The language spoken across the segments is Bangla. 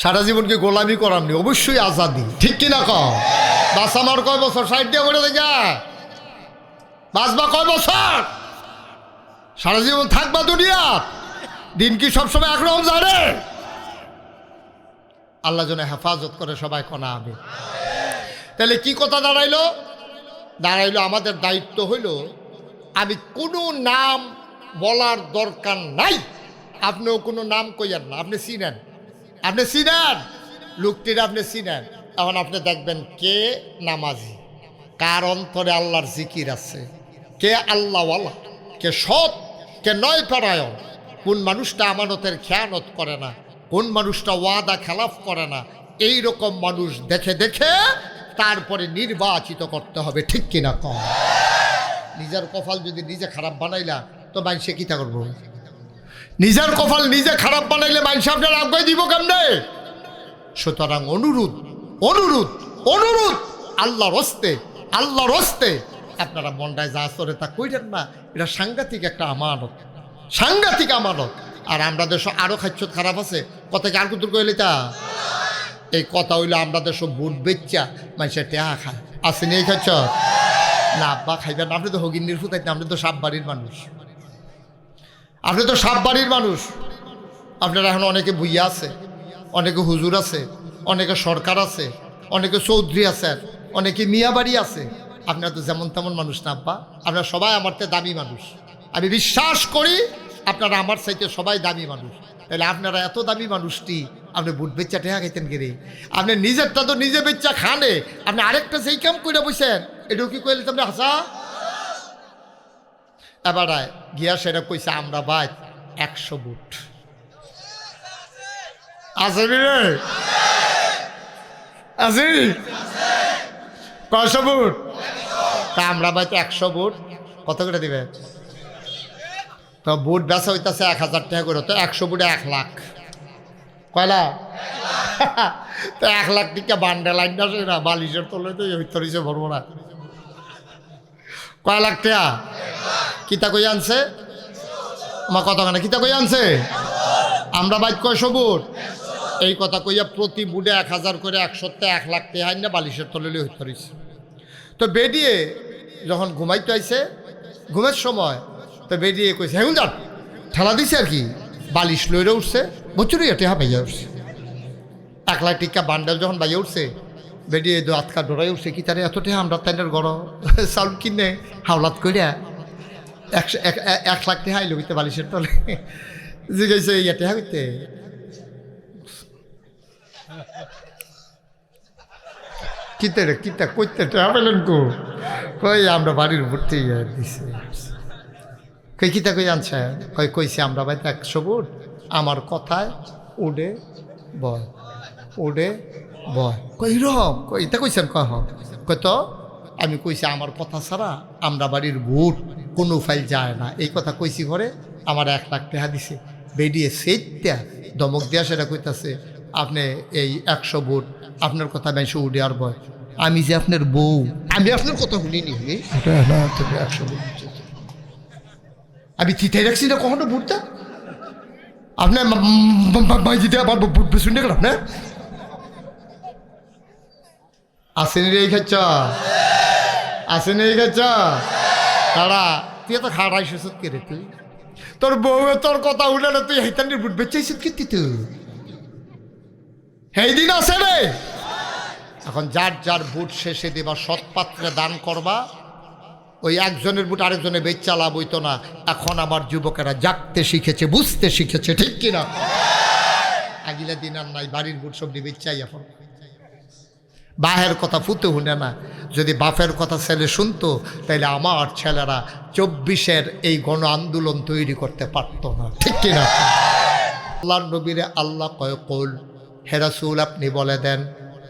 সারা জীবনকে গোলামি করামনি, অবশ্যই আজাদি, ঠিক কিনা কও? বাস আমার কয় বছর? 60 দিয়ে বলে দেখা বাঁচবা কয় বছর? সারা জীবন থাকবা দুনিয়া? দিন কি সবসময় একরকম জানে? আল্লাহ যেন হেফাজত করে, সবাই কোনা আমি। তাহলে কি কথা দাঁড়াইলো? আমাদের দায়িত্ব হইল, আমি কোনো নাম বলার দরকার নাই, আপনিও কোনো নাম কইয়েন না। আপনি চিনেন লোকটির, আপনি চিনেন। এখন আপনি দেখবেন কে নামাজি, কার অন্তরে আল্লাহর জিকির আছে, কে আল্লাহওয়ালা, কে সৎ, কে নয় পরায়ণ, কোন মানুষটা আমানতের খেয়ানত করে না, কোন মানুষটা ওয়াদা খেলাফ করে না। এই রকম মানুষ দেখে দেখে তারপরে নির্বাচিত করতে হবে, ঠিক কিনা কম? নিজের কপাল যদি নিজে খারাপ বানাইলা তো মানুষে কিতা করবো? নিজের কপাল নিজে খারাপ বানাইলে মানুষ আপনার আগে দিব কেমনে? সুতরাং অনুরোধ আল্লাহর হস্তে আপনারা মন্ডায় যা চলে তা কইরেন না। এটা সাংঘাতিক একটা আমানত, সাংঘাতিক আমানত। আর আমরা দেশ আরো খাচ্ছ খারাপ আছে, কথা কি আর কুতুর কইলে তা? এই কথা হইলো আমরা দেশ বুট বেচ্চা মানুষের টেহা খায়, আসেনি এই খাচ্ছ না? আব্বা খাইবেন, আপনি তো হগিন্নির ফুটাইতে, আপনি তো সাপ বাড়ির মানুষ, আপনারা এখন অনেকে বুইয়া আছে, অনেকে হুজুর আছে, অনেকে সরকার আছে, অনেকে চৌধুরী আছে, অনেকে মিয়া বাড়ি আছে। আপনারা তো যেমন তেমন মানুষ না আব্বা, আপনারা সবাই আমার থেকে দামি মানুষ। আমি বিশ্বাস করি আপনারা আমার চাইতে সবাই দামি মানুষ। তাহলে আপনারা এত দামি মানুষটি আপনি বুট বেচ্চা টেহা খাইতেন গেলে? আপনি নিজেরটা তো নিজে বেচ্চা খানে, আপনি আরেকটা সেই কাম করে বসেন, এটাও কি কইলে তুমি হাসা? এবার গিয়া সেটা কইছে আমরা ভাই 100 বুট আছে রে, আছে 100 বুট। তা আমরা ভাই 100 বুট কত করে দিবে? তো বুট বেচা হইতেছে 1000 টাকা করে, তো 100 বুটে 1 লাখ। কয়লা? তো 1 লাখ টিকা বান্ডেল লাইন আসে না, বালিশের তলে তো হইতে ভরবো না। কয় লাখ টাকা? কিতা কই আনছে আমার কতখানে? কিতা কই আনছে? আমরা বাইক 100 বুট, এই কথা কইয়া প্রতি বুটে 1000 করে, 100তে 1 লাখ টাকা আইন না বালিশের তলে হইতে রয়েছে। তো বেডিয়ে যখন ঘুমাইতে আইছে, ঘুমের সময় তো বেরিয়ে কইছে হেগুন যান ঠেলা দিছে আর কি, বালিশ লইরে উঠছে, বছরই টেহা পাইয়া উঠছে। 1 লাখ টিকা বান্ডেল যখন বাইয়া উঠছে, বেরিয়ে আতকা ডরাই উঠছে, কি তারে এত টেহা আমরা তাইনের গড় চাউল কিনে হাওলাত করিয়া 1 লাখ টেহা আইলো হইতে বালিশের তলে। জিগাইছে ইয়া টেহা হইতে কিতে রে, কিতা কইতে টেহা পেলেন কো? কই আমরা বাড়ির ভর্তি দিছে। কই কিতা কই আনছে? কইছে আমরা ভাই 100 বুট, আমার কথায় উড়ে বয়, উড়ে বয়। কই রম কইতা কইছেন? কই তো আমি কইছি আমার কথা ছাড়া আমরা বাড়ির বুট কোনো ফাইল যায় না, এই কথা কইছি ঘরে। আমার 1 লাখ টাকা দিছে। বেরিয়ে সেইটা দমক দিয়া সেটা কইতাছে আপনি এই 100 বুট আপনার কথা বেশি উড়ে আর বয়। আমি যে আপনার বউ, আমি আপনার কথা শুনিনি, 100 বুট আমি থিতে রাখছি না কখনো বুটটা। আপনার মাইজিতে আবার বুট শুনে গেল না? আসেনি রে খাচ্ছ, আসেনি খাচ্ছ তারা। তুই এত খাড়াই সুসুত কে রে? তুই তোর বউ তোর কথা উঠে না, তুই হেতানির বুট বেচাইছিস কি তুই? সেই দিন আছে রে। এখন যার যার বুট শেষে দেবা, সৎপাত্রে দান করবা। ওই একজনের বুট আরেকজনের বেচ্চা লাভ হইতো না। এখন আমার যুবকেরা জাগতে শিখেছে, বুঝতে শিখেছে, ঠিক কিনা? আগিলা দিন আর নাই, বাড়ির বুট সব বেচ্চাই এখন। বাহের কথা ফুতে শুনে না। যদি বাপের কথা ছেলে শুনতো, তাইলে আমার ছেলেরা 24-এর এই গণ আন্দোলন তৈরি করতে পারতো না, ঠিক কিনা? আল্লাহর নবীরে আল্লাহ কয় কল, হে রাসূল আপনি বলে দেন,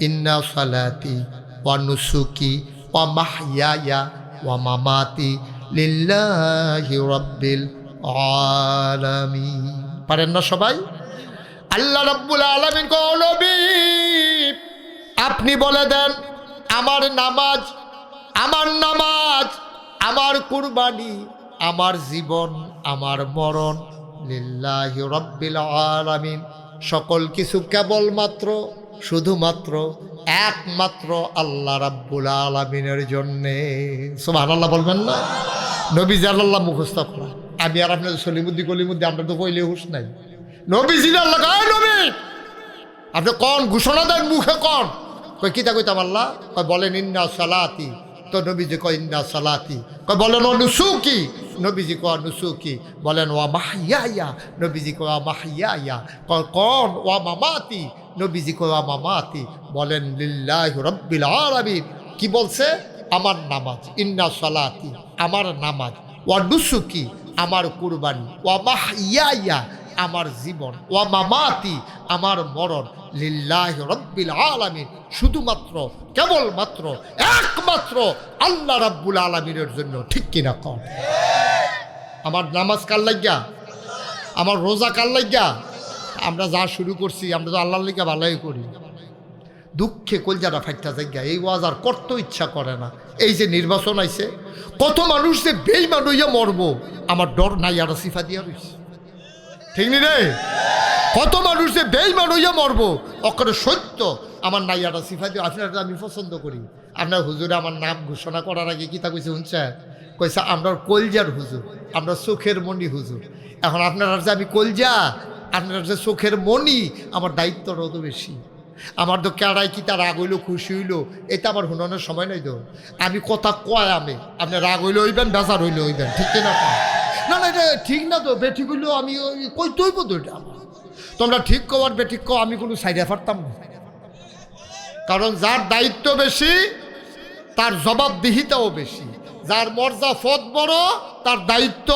ইন্না সালাতি ওয়া নুসুকি ওয়া মাহইয়ায়া ওয়া মামাতি লিল্লাহি রাব্বিল আলামিন। পারেন না সবাই? আল্লাহ রাব্বুল আলামিন কয় নবী আপনি বলে দেন, আমার নামাজ, আমার কুরবানি, আমার জীবন, আমার মরণ লিল্লাহি রাব্বিল আলামিন, সকল কিছু কেবলমাত্র শুধুমাত্র একমাত্র আল্লাহ রাব্বুল আলামিনের জন্যে। সুবহানাল্লাহ বলবেন না? নবীজি আল্লাহ মুখস্থ করা। আমি আর আপনাদের সলিমুদ্দি কলিমুদ্দি আমরা তো কইলে হুশ নাই। নবীজি আল্লাহ কয় নবী আপনি কন ঘোষণা দেন মুখে কন। কই কিতা কইতাম আল্লাহ? কয় বলেন ইন্না সালাতি। তো নবীজি কয় ইন্না সালাতি। কয় বলেন ও নুসুকি। নবীজি কয় নুসুকি। বলেন ওয়া মাহইয়া। নবীজি কয় ওয়া মাহইয়া। কয় কন ওয়া মামাতি। নবীজি কয় ওয়া মামাতি। বলেন লিল্লাহি রাব্বিল আলামিন। কি বলছে? আমার নামাজ, ইন্না সালাতি আমার নামাজ, ওয়া নুসুকি আমার কুরবানি, ওয়া মাহইয়া আমার জীবন, ওয়া মামাতি আমার মরণ, লিল্লাহি রাব্বিল আলামিন শুধুমাত্র কেবলমাত্র একমাত্র আল্লাহ রাব্বুল আলামিনের জন্য। ঠিক কিনা কন? আমার নামাজ কার লাগিয়া? আমার রোজা কার লাগিয়া? আমরা যা শুরু করছি আমরা তো আল্লাহর লাগিয়া ভালোই করি। দুঃখে কলজাটা ফাইটা জায়গা এই ওয়াজ আর করতে ইচ্ছা করে না। এই যে নির্বাচন আইছে, কত মানুষ যে বেঈমান হইয়া মরবো আমার ডর নাই আর সিফা দিয়া রইছে। ঠিক নি রে? কত মানুষ যে বেঈমান হইয়া মরবো অকরে সত্য আমার নাইয়াটা সিফা দিয়ে। আপনারা আমি পছন্দ করি। আপনার হুজুরে আমার নাম ঘোষণা করার আগে কি তা কইছে শুনছে? কইছে আপনার কলজার হুজুর, আমরা চোখের মণি হুজুর। এখন আপনারা যে আমি কলজা, আপনারা যে চোখের মণি, আমার দায়িত্বটাও তো বেশি। আমার তো কেড়াই কি তার রাগ হইলো খুশি হইলো এটা আমার হুনানোর সময় নাই তো। আমি কথা কয় আমি আপনি রাগ হইলে হইবেন, বেজার হইলে হইবেন। ঠিক না? না না এটা ঠিক না তো। বেঠিক হইলেও আমি কই তৈব তো এটা তোমরা ঠিক কর বেঠিক কো, আমি কোনো সাইডে পারতাম না। কারণ যার দায়িত্ব বেশি তার জবাবদিহিতাও বেশি। যার মর্যাদা পদ বড় তার দায়িত্ব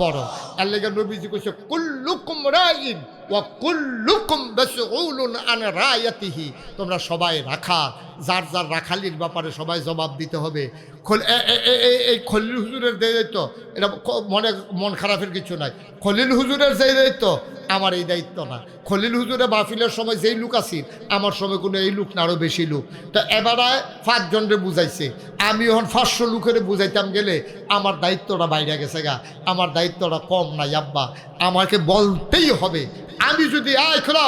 বড়। এর লেগে নবীজি কইছে কুল্লুকুম রাইন ওয়া কুল্লুকুম মাসউলুন আন রায়াতিহি। তোমরা সবাই রাখা, যার যার রাখালির ব্যাপারে সবাই জবাব দিতে হবে। এই খলিল হুজুরের যে দায়িত্ব, এটা মন খারাপের কিছু নাই। খলিল হুজুরের যে দায়িত্ব আমার এই দায়িত্ব না। খলিল হুজুরে মাহফিলের সময় যেই লোক আছি আমার সময় কোনো এই লোক না, আরও বেশি লোক। তো এবারে 5 জনরে বুঝাইছে, আমি এখন 500 লোকের বুঝাইতাম গেলে আমার দায়িত্বটা বাইরে গেছে গা। আমার দায়িত্বটা কম নাই আব্বা, আমাকে বলতেই হবে। আমি যদি আয় খোলা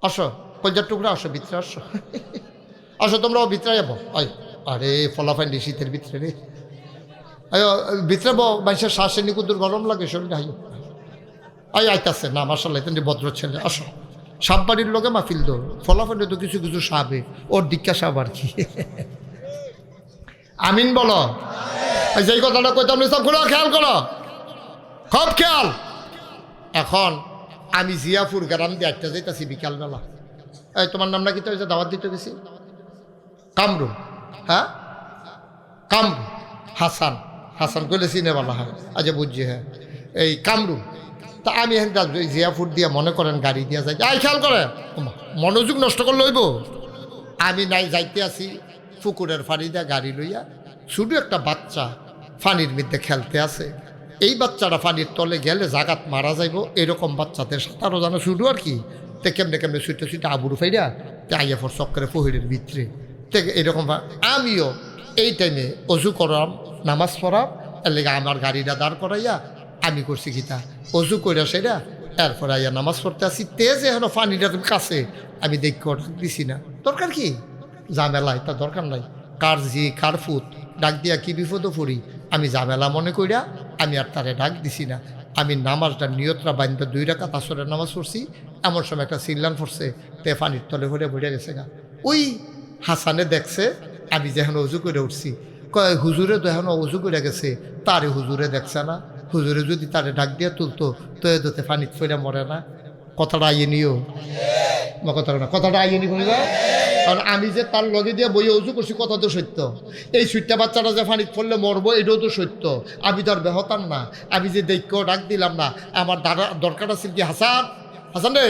আসো কলজার টুকরা আসো ভিতরে আসো আসো তোমরাও ভিতরে যাবো। আরে ফলাফাইন শীতের ভিতরে রে ভিতরে বাইশের শ্বাসে নিকুদুর গরম লাগে শরীরে। আইতাছে না মাসাল্লাহ তেমনি ভদ্র ছেলে। আসো সাববাড়ির লোকে মাহফিল দো ফলাফলে তো কিছু কিছু সাবে ওর দীক্ষা সাব আর কি। আমিন বলো। যেই কথাটা কইতাম সব গুলো খেয়াল করো, খুব খেয়াল। এখন আমি জিয়াপুর গ্রাম দিয়ে একটা যাইতাছি বিকালবেলা। এই তোমার নাম নাকি তো দাওয়াত দিতে গেছি? কামরুল। হ্যাঁ কামরুল হাসান। হাসান কইলে চিনেবালা হয়। আচ্ছা বুঝছি। হ্যাঁ এই কামরুল। তা আমি এখন জিয়াপুর দিয়ে মনে করেন গাড়ি দিয়া যাই। খেয়াল করে মনোযোগ নষ্ট করে লইব। আমি নাই যাইতে আছি পুকুরের ফানি দিয়া গাড়ি লইয়া। শুধু একটা বাচ্চা ফানির মধ্যে খেলতে আছে। এই বাচ্চাটা ফানির তলে গেলে জাগাত মারা যাইব, এরকম বাচ্চাদের সাঁতারও জানো শুধু আর কি। তে কেমনে কেমনে ছুটে ছুটে আবুর ফাইরা তে আইয়া ফর চক্করে ফহিরের ভিতরে তে এরকম। আমিও এই টাইমে অজু করাম, নামাজ পড়াম। এর লেগে আমার গাড়িটা দাঁড় করাইয়া আমি করছি কিতা অজু কইরা সেটা এরপর আইয়া নামাজ পড়তে আসি। তেজ এখনো পানিটা তুমি কাছে আমি দেখি ডাক দিছি না। দরকার কি ঝামেলা, এটা দরকার নাই। কার জি কার ফুট ডাক দিয়া কি বিপদও পড়ি আমি ঝামেলা মনে কইরা আমি আর তারে ডাক দিছি না। আমি নামাজটা নিয়তরা বান্ধব 2 রাকাত আসরের নামাজ পড়ছি। এমন সময় একটা সিল্লান পড়ছে, তে পানির তলে ভরে ভরে গেছে গা। ওই হাসানে দেখছে আমি যেন অজু করে উঠছি। কয় হুজুরে তো এখন অজু করে গেছে, তারে হুজুরে দেখছে না। হুজুরে যদি তারে ডাক দিয়ে তুলতো তো এতে পানির ফেরা মরে না। কথাটা আইয়ে নিও কথাটা আইয়ে নি বলিবা। কারণ আমি যে তার লগে দিয়ে বইয়ে উজু করছি কথা তো সত্য। এই সুইটটা বাচ্চাটা যে পানিত পড়লে মরবো এটাও তো সত্য। আমি তো আর বেহতাম না। আমি যে দেখকেও ডাক দিলাম না। আমার দরকার আছে কি হাসান, হাসান রে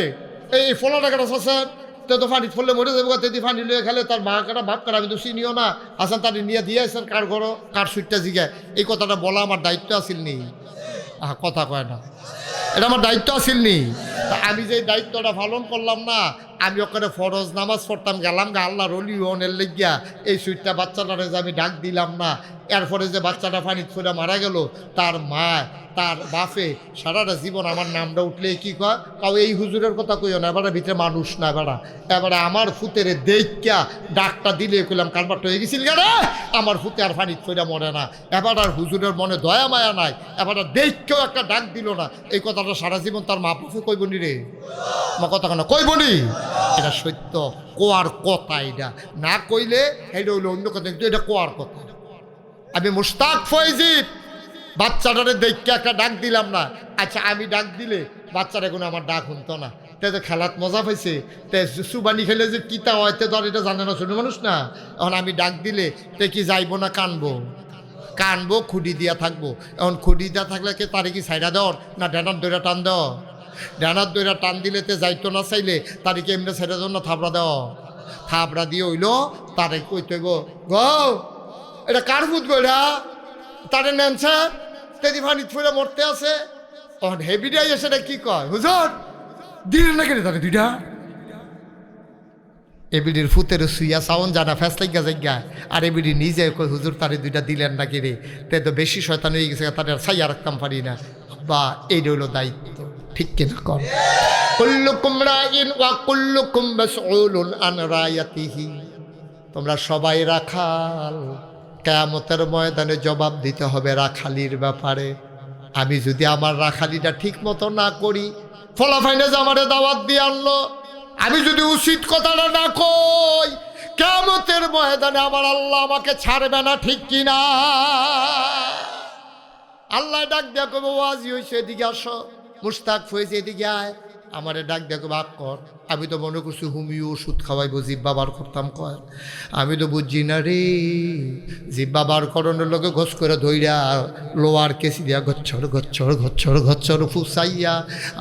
এই ফলা টাকাটা হাসান তো পানিত পড়লে মরে যাবো। তেদি পানি লিয়ে খেলে তার মা কাটা বাপ কাটা আমি তো চিনিও না। হাসান তার নিয়ে দিয়ে আসেন কার ঘর কার সুইটটা জিগায়। এই কথাটা বলা আমার দায়িত্ব আসিল নি? কথা কয় না, এটা আমার দায়িত্ব আসিল নি? তা আমি যে দায়িত্বটা পালন করলাম না আমি ওখানে ফরজ নামাজ পড়তাম, গেলাম গা আল্লাহর ওলি অনের লেগিয়া এই সুইটটা বাচ্চাটারে যে আমি ডাক দিলাম না, এরপরে যে বাচ্চাটা পানি ছুঁড়ে মারা গেল, তার মা তার বাপে সারাটা জীবন আমার নামটা উঠলে কি কয়, কাউ এই হুজুরের কথা কইও না, এবারে ভিতরে মানুষ না, এবারে আমার ফুতের দেখা ডাকটা দিলে কইলাম কারবার হয়ে গেছিল কেন, আমার ফুতে আর পানি ছুঁড়ে মরে না, এবার আর হুজুরের মনে দয়া মায়া নাই, এবার দেখকেও একটা ডাক দিল না। এই কথাটা সারা জীবন তার মা বাপে কইবনি রে, মা কথা কেন কইবনি, এটা সত্য কোয়ার কথা, এটা না কইলে এটা হইলো অন্য কথা, কিন্তু এটা কোয়ার কথা। আমি মুশতাক ফয়জিদ বাচ্চাটারে দেখে একটা ডাক দিলাম না, আচ্ছা আমি ডাক দিলে বাচ্চারা কোনো আমার ডাক শুনতো না, তে তো খেলাত মজা পাইছে, তে সুবানি খেলে যে কিতা হয় তে ধর এটা জানে না, শুনে মানুষ না। এখন আমি ডাক দিলে তে কি যাইবো না কানবো, কানবো খুঁড়ি দিয়া থাকবো। এখন খুঁড়ি দিয়া থাকলে কে তারে কি সাইডা দেওয়ার না ডানার দইরা টান দেওয়া, ডানার দইরা টান দিলে তে যাইতো না, চাইলে তারে কি এমনি সাইডার জন্য থাবড়া দেওয়া, থাবড়া দিয়ে হইলো তারে কইতে গো গো এটা কার ফুট গো, এটা তারে নেনছে তেদি ভানি ছুঁড়ে মরতে আছে। তখন হেবিটাই এসে কি কয়, হুজুর দিলেন না কেন তারে দুইটা, এবিডির ফুতের সুইয়া সাউন জানা ফ্যাস লাগিয়া জায়গা, আর এবিডি নিজে কই হুজুর তারে দুইটা দিলেন না কে রে, তে তো বেশি শয়তান হয়ে গেছে, তারে আর ছাইয়া রাখতাম পারি না, বা এই হইল দায়িত্ব, ঠিক কিনা কর। কুল্লুকুম রাইন ওয়া কুল্লুকুম মাসউলুন আন রায়াতিহি, তোমরা সবাই রাখাল, কিয়ামতের ময়দানে জবাব দিতে হবে রাখালির ব্যাপারে। আমি যদি আমার রাখালিটা ঠিক মতো না করি, ফলাফাইনে যে আমারে দাওয়াত দিয়ে আনলো, আমি যদি উচিত কথাটা না কই, কিয়ামতের ময়দানে আমার আল্লাহ আমাকে ছাড়বে না, ঠিক কিনা? আল্লাহ ডাক দিয়া কবে ওয়াজি হয়েছে এদিকে আসো, মুশতাক হয়েছে এদিকে আয়, আমারে ডাক দিয়া কবে আক কর। আমি তো মনে করছি হুমিও ওষুধ খাওয়াই জিব্বা বার করতাম, কয় আমি তো বুঝছি না রে, জিব্বা বার করানোর লোকে ঘষ করে ধইরা লোয়ার কেসি দিয়া গচ্ছর গচ্ছর গচ্ছর গচ্ছর ফুসাইয়া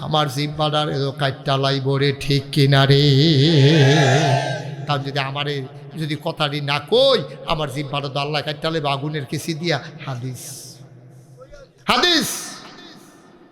আমার জিব্বাটার কাইটটা লাইব রে, ঠিক কিনা রে? তার যদি আমারে যদি কথাটি না কই, আমার জিব্বাটা তো আল্লাহ কাইটটা লাইব আগুনের কেসি দিয়া। হাদিস হাদিস।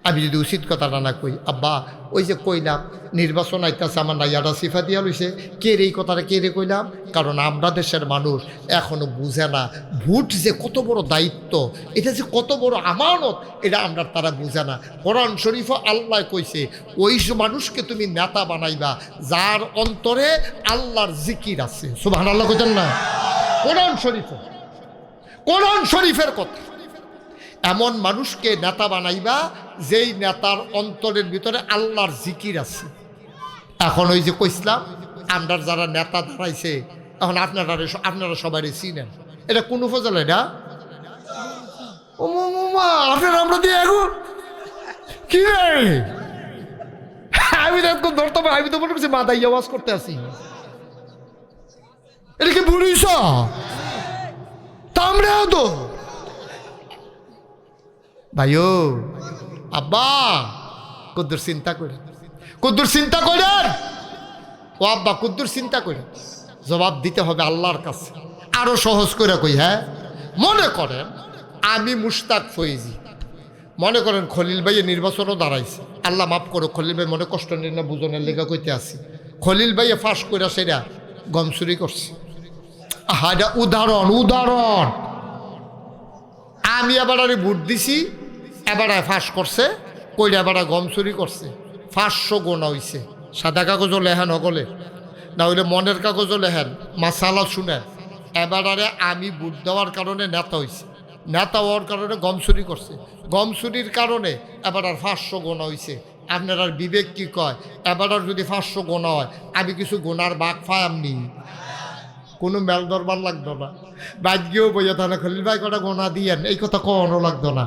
আমি যদি উচিত কথাটা না কই, আব্বা ওই যে কইলাম নির্বাচন আইতাছে, আমার নাইয়াটা সিফা দিয়া লইছে, কে রে এই কথাটা কে রে কইলাম, কারণ আমরা দেশের মানুষ এখনো বুঝে না ভোট যে কত বড় দায়িত্ব, এটা যে কত বড় আমানত, এটা আমরা তারা বুঝে না। কোরআন শরীফ আল্লাহ কইছে ওই মানুষকে তুমি নেতা বানাইবা যার অন্তরে আল্লাহর জিকির আছে। সুবহানাল্লাহ কইতেন না? কোরআন শরীফের কথা। এমন মানুষকে নেতা বানাইবা যেই নেতার অন্তরের ভিতরে আল্লাহর জিকির আছে। এখন ওই যে কইসলাম আমরা যারা নেতা দাঁড়াইছে, এখন আপনারা সবাই চিনেন, এটা কোন উপজেলা, এটা আপনারা আমরা দিয়ে এখন কি রে, আমি তো ধরতে পারি, আমি তো মনে করছি মাথায় আওয়াজ করতে আসি, এটা কি বুড়িস তামরাও তো ভাইও আব্বা কুদ্দুর চিন্তা করেন, কুদ্দুর চিন্তা করেন, ও আব্বা কুদ্দুর চিন্তা করেন, জবাব দিতে হবে আল্লাহর কাছে। আরো সহজ করে কই, হ্যাঁ মনে করেন আমি মুশতাক ফয়জি, মনে করেন খলিল ভাইয়ে নির্বাচনও দাঁড়াইছে, আল্লাহ মাফ করো, খলিল ভাই মনে কষ্ট নিয়ে না বুঝনের লেখা কইতে আসি, খলিল ভাইয়ে ফাঁস করে সেটা গম চুরি করছে। হ্যাঁ এটা উদাহরণ। আমি এবার ভোট দিছি, এবার ফাঁস করছে, কইরা এবার গম চুরি করছে, 500 গোনা হইছে। সাদা কাগজও লেহেন হগলে, না হইলে মনের কাগজও লেহেন, মাসালা শুনেন। এবারে আমি ভোট দেওয়ার কারণে নেতা হইছে, নেতা হওয়ার কারণে গম চুরি করছে, গম চুরির কারণে এবার 500 গোনা হইছে। আপনার আর বিবেক কি কয়, এবার যদি 500 গোনা হয়, আমি কিছু গোনার বাঘ পাই, আপনি কোনো মেল দরবার লাগতো না, বাজ্যেও বইয়া তাহলে খলিল ভাই কটা গোনা দিয়েন, এই কথা কখনো লাগতো না।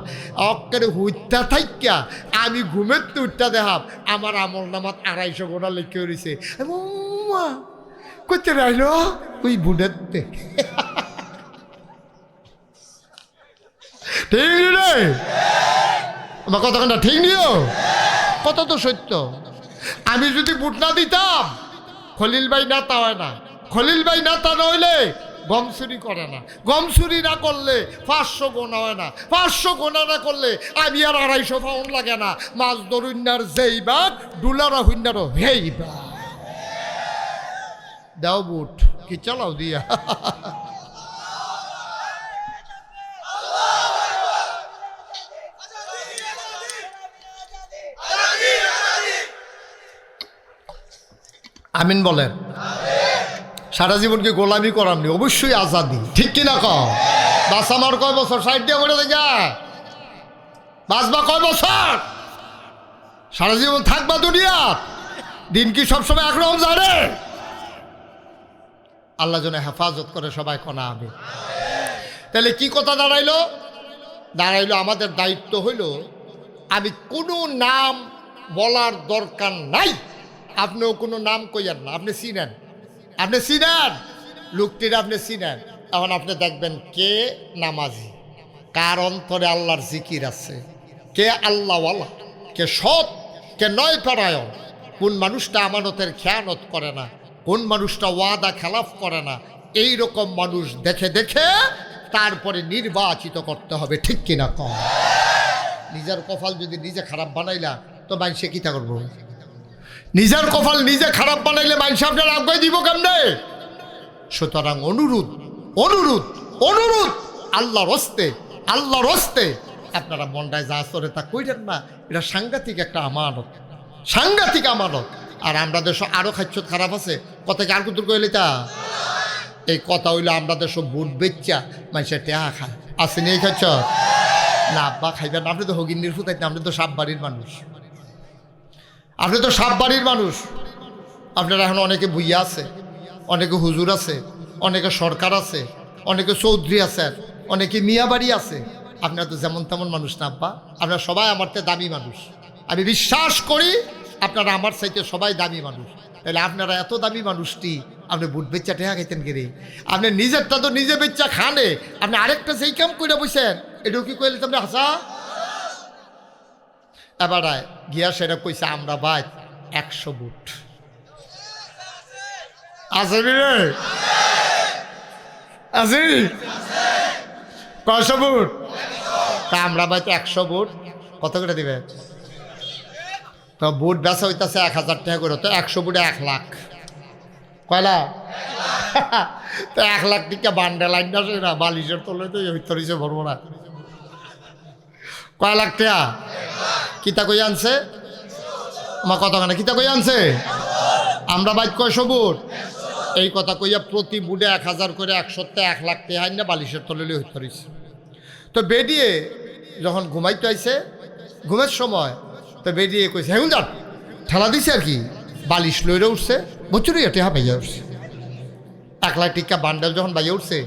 অক্কারে হুইটা থাইকা আমি ঘুমের তো উঠটা দেখাম আমার আমল নামাত 250 গোনা লিখে রয়েছে, করতে রাইল ওই বুড়ের ঠিক রে আমার কতক্ষণটা ঠিক নিও, কত তো সত্য। আমি যদি বুট না দিতাম, খলিল ভাই নেতা হয় না, খলিল ভাই নেতা নইলে গম চুরি করে না, গম চুরি না করলে 500 গোনা হয় না, 500 গোনা না করলে আমি আর 250 পাউন্ড লাগে না, মাছ ধরুন্যার যেই বাঘ ডুলারা হুন্যারও হেই বাঘ। দাও বুট কি চালাও দিয়া আমিন বলেন। সারা জীবন কি গোলামি করামনি? অবশ্যই আজাদি, ঠিক কিনা কও? বাস আমার কয় বছর? 60 দিয়ে বলে দেখা বাঁচবা কয় বছর? সারা জীবন থাকবা দুনিয়া? দিন কি সবসময় একরকম জানে? আল্লাহ যেন হেফাজত করে, সবাই কনা আমি। তাহলে কি কথা দাঁড়াইলো? আমাদের দায়িত্ব হইল, আমি কোনো নাম বলার দরকার নাই, আপনিও কোনো নাম কইয়েন না। আপনি চিনেন লোকটির, আপনি চিনেন। এখন আপনি দেখবেন কে নামাজি, কার অন্তরে আল্লাহর জিকির আছে, কে আল্লাহওয়ালা, কে সৎ, কে নয় পরায়ণ, কোন মানুষটা আমানতের খেয়ানত করে না, কোন মানুষটা ওয়াদা খেলাফ করে না। এই রকম মানুষ দেখে দেখে তারপরে নির্বাচিত করতে হবে, ঠিক কিনা কম? নিজের কপাল যদি নিজে খারাপ বানাইলা তো মানুষে কিতা করবো? নিজের কপাল নিজে খারাপ বানাইলে মানুষ আপনার আগে দিব কেমনে? সুতরাং অনুরোধ আল্লাহর হস্তে আপনারা মন্ডায় যা চলে তা কইরেন না। এটা সাংঘাতিক একটা আমানত। আর আমরা দেশ আরো খাচ্ছ খারাপ আছে, কথা কি আর কুতুর কইলে তা? এই কথা হইলো আমরা দেশ বুট বেচ্চা মানুষের টেহা খায়, আসেনি? এই খাচ্ছ না? আব্বা খাইবেন? আপনি তো হগিন্নির ফুটাইতে, আপনি তো সাপ বাড়ির মানুষ, আপনারা এখন অনেকে বুইয়া আছে, অনেকে হুজুর আছে, অনেকে সরকার আছে, অনেকে চৌধুরী আছেন, অনেকে মিয়া বাড়ি আছে। আপনারা তো যেমন তেমন মানুষ না আব্বা, আপনারা সবাই আমার থেকে দামি মানুষ। আমি বিশ্বাস করি আপনারা আমার চাইতে সবাই দামি মানুষ। তাহলে আপনারা এত দামি মানুষটি আপনি বুট বেচ্চা টেহা খাইতেন গেলে? আপনি নিজেরটা তো নিজে বেচ্চা খানে, আপনি আরেকটা সেই কাম করে বসেন, এটাও কি কইলে তুমি হাসা? এবার গিয়া সেটা কইছে আমরা ভাই 100 বুট আছে রে, আছে 100 বুট। তা আমরা ভাই 100 বুট কত করে দিবে? তো বুট বেচা হইতেছে 1000 টাকা করে, তো 100 বুটে 1 লাখ। কয়লা? তো 1 লাখ টিকা বান্ডেল আইন আসে না, বালিশের তলে তো হইতে ভরবো না। কয় লাখ টাকা কিতা কই আনছে? আমার কথা কেন কিতা কই আনছে? আমরা বাইক 100 বুট, এই কথা কইয়া প্রতি বুটে 1000 করে 100তে 1 লাখ টাকা আইন না বালিশের তলে হইতে রয়েছে। তো বেডিয়ে যখন ঘুমাইতে আইছে, ঘুমের সময় তো বেডিয়ে কইছে হেগুন যান ঠেলা দিছে আর কি, বালিশ লইরে উঠছে, বছরই টেহা পাইয়া উঠছে। 1 লাখ টিকা বান্ডেল যখন বাইয়া উঠছে,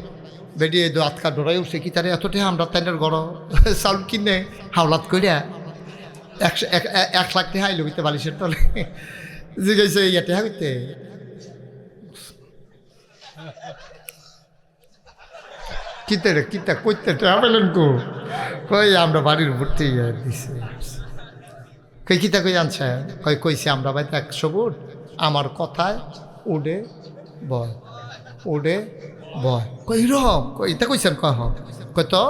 বেডিয়ে আতকা ডরাই উঠছে, কি তারে এত টেহা আমরা তাইনের গড় চাউল কিনে হাওলাত করিয়া 1 লাখ টেহা আইলো হইতে বালিশের তলে। জিগাইছে ইয়া টেহা হইতে কিতে রে কিতা কইতে টেহা পেলেন কো? কই আমরা বাড়ির ভর্তি দিছে। কই কিতা কই আনছে? কইছে আমরা ভাই 100 বুট, আমার কথায় উড়ে বয় কই রম কইতা কইছেন? কই তো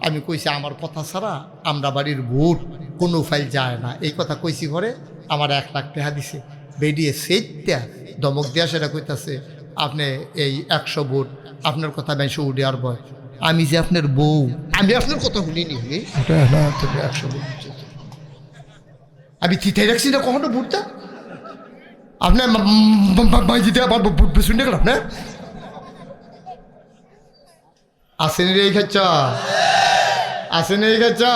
আমি কইছি আমার কথা ছাড়া আমরা বাড়ির বুট কোনো ফাইল যায় না, এই কথা কইছি। ঘরে আমার 1 লাখ টাকা দিছে। বেরিয়ে সেইটা দমক দিয়া সেটা কইতাছে আপনি এই 100 বুট আপনার কথা বেশি উড়ে আর বয়। আমি যে আপনার বউ, আমি আপনার কথা শুনিনি। 100 বুট আমি চিঠাই রাখছি না কখনো বুটটা? আপনার দিতে আবার বুট শুনে গেল আপনার আসেনি রে খাচ্ছা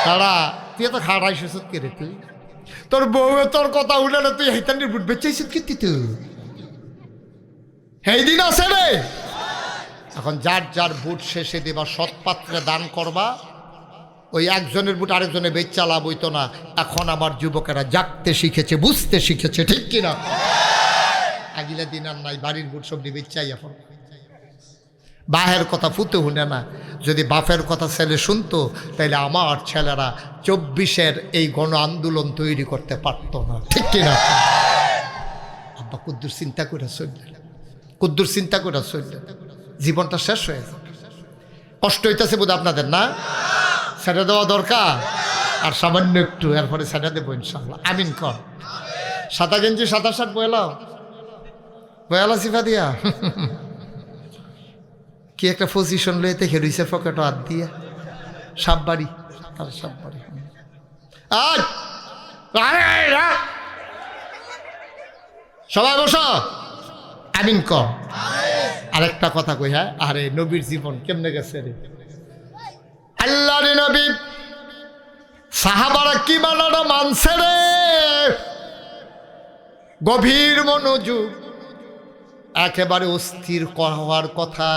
তারা তুই এত খাড়াই সুসুত কে রে? তুই তোর বউ তোর কথা উঠে না, তুই হেতানির বুট বেচাইছিস কি তুই? এই দিন আছে রে। এখন যার বুট শেষে দেবা, সৎপাত্রে দান করবা। ওই একজনের বুট আরেকজনে বেচা লাভ হইতো না। এখন আমার যুবকেরা জাগতে শিখেছে, বুঝতে শিখেছে, ঠিক কিনা? আগিলা দিন আর নাই, বাড়ির বুট সব বেচাই। এখন বাহের কথা ফুতে শুনে না। যদি বাপের কথা ছেলে শুনতো তাহলে আমার ছেলেরা 24-এর এই গণ আন্দোলন তৈরি করতে পারতো না, ঠিক কিনা? আব্বা কুদ্দুর চিন্তা করে চললে জীবনটা শেষ হয়ে যাবে। কষ্ট হইতেছে বোধ আপনাদের না? ছেড়ে দেওয়া দরকার, আর সামান্য একটু এরপরে ছেড়ে দেবো ইনশাল্লাহ। আমিন কর। 7 গেঞ্জি 7 শার্ট বয়ালা সিফা দিয়া কি একটা পজিশন লয়ে দেখে রইছে পকেট হাত দিয়া সাপ বাড়ি তার সাপ বাড়ি। সবাই বসো আমিন কর। আরেকটা কথা কই, হ্যাঁ, আরে নবীর জীবন কেমনে গেছে রে। আল্লাহর নবী সাহাবারা কি মানানো মানছে রে। গভীর মনোযোগ, একেবারে অস্থির হওয়ার কথা।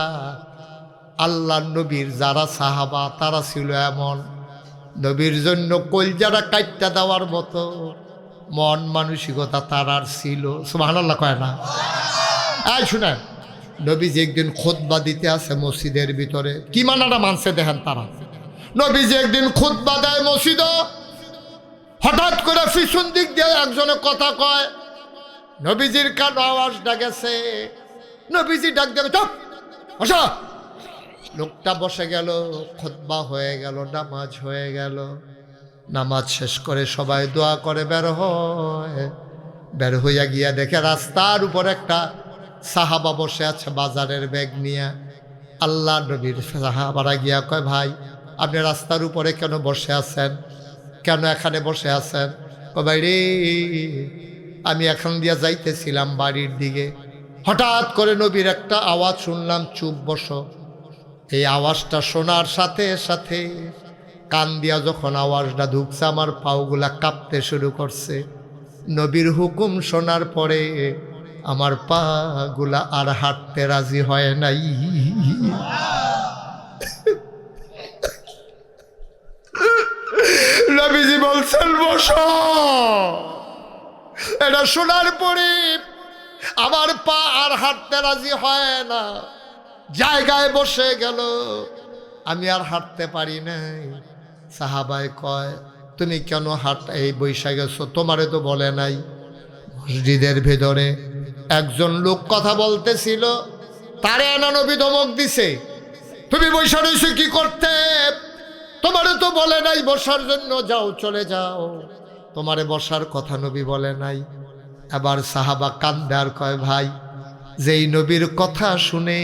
আল্লাহর নবীর যারা সাহাবা তারা ছিল এমন, নবীর জন্য কলজারা কাটটা দেওয়ার মতো মন মানসিকতা তারার ছিল। সুবহানাল্লাহ কয় না? এই শুনেন, নবীজি একদিন খুতবা দিতে আছে মসজিদের ভিতরে, কি মানাটা মানছে দেখেন তারা। নবীজি একদিন খুতবা দেয় মসজিদ, হঠাৎ করে পিছন দিক দিয়ে একজনে কথা কয়, নবীজির কানে আওয়াজটা গেছে। নবীজি ডাক দেবে, চুপ বসো। লোকটা বসে গেল, খুতবা হয়ে গেল, নামাজ হয়ে গেল। নামাজ শেষ করে সবাই দোয়া করে বের হয়। বের হইয়া গিয়া দেখে রাস্তার উপর একটা সাহাবা বসে আছে বাজারের ব্যাগ নিয়ে। আল্লাহ নবীর সাহাবারা গিয়া কয়, ভাই আপনি রাস্তার উপরে কেন বসে আছেন, কেন এখানে বসে আছেন? ও ভাই রে, আমি এখান দিয়া যাইতেছিলাম বাড়ির দিকে, হঠাৎ করে নবীর একটা আওয়াজ শুনলাম, চুপ বসো। এই আওয়াজটা শোনার সাথে সাথে কান দিয়া যখন আওয়াজটা ঢুকছে, আমার পাওগুলা কাঁপতে শুরু করছে। নবীর হুকুম শোনার পরে আমার পাগুলা আর হাঁটতে রাজি হয় নাই। নবীজি বলছেন বসো। এটা শোনার পরে আমার পা আর হাঁটতে রাজি হয় না, জায়গায় বসে গেল। আমি আর হাঁটতে পারি নাই। সাহাবায় কয়, তুমি কেন এই বৈশা গেছো? তোমারে তো বলে নাই। মসজিদের ভেতরে একজন লোক কথা বলতেছিল, তারে এনা নবী ধমক দিছে, তুমি বৈশা রইছো কি করতে? তোমারে তো বলে নাই বসার জন্য, যাও চলে যাও, তোমারে বসার কথা নবী বলে নাই। এবার সাহাবা কান্দে আর কয়, ভাই যেই নবীর কথা শুনে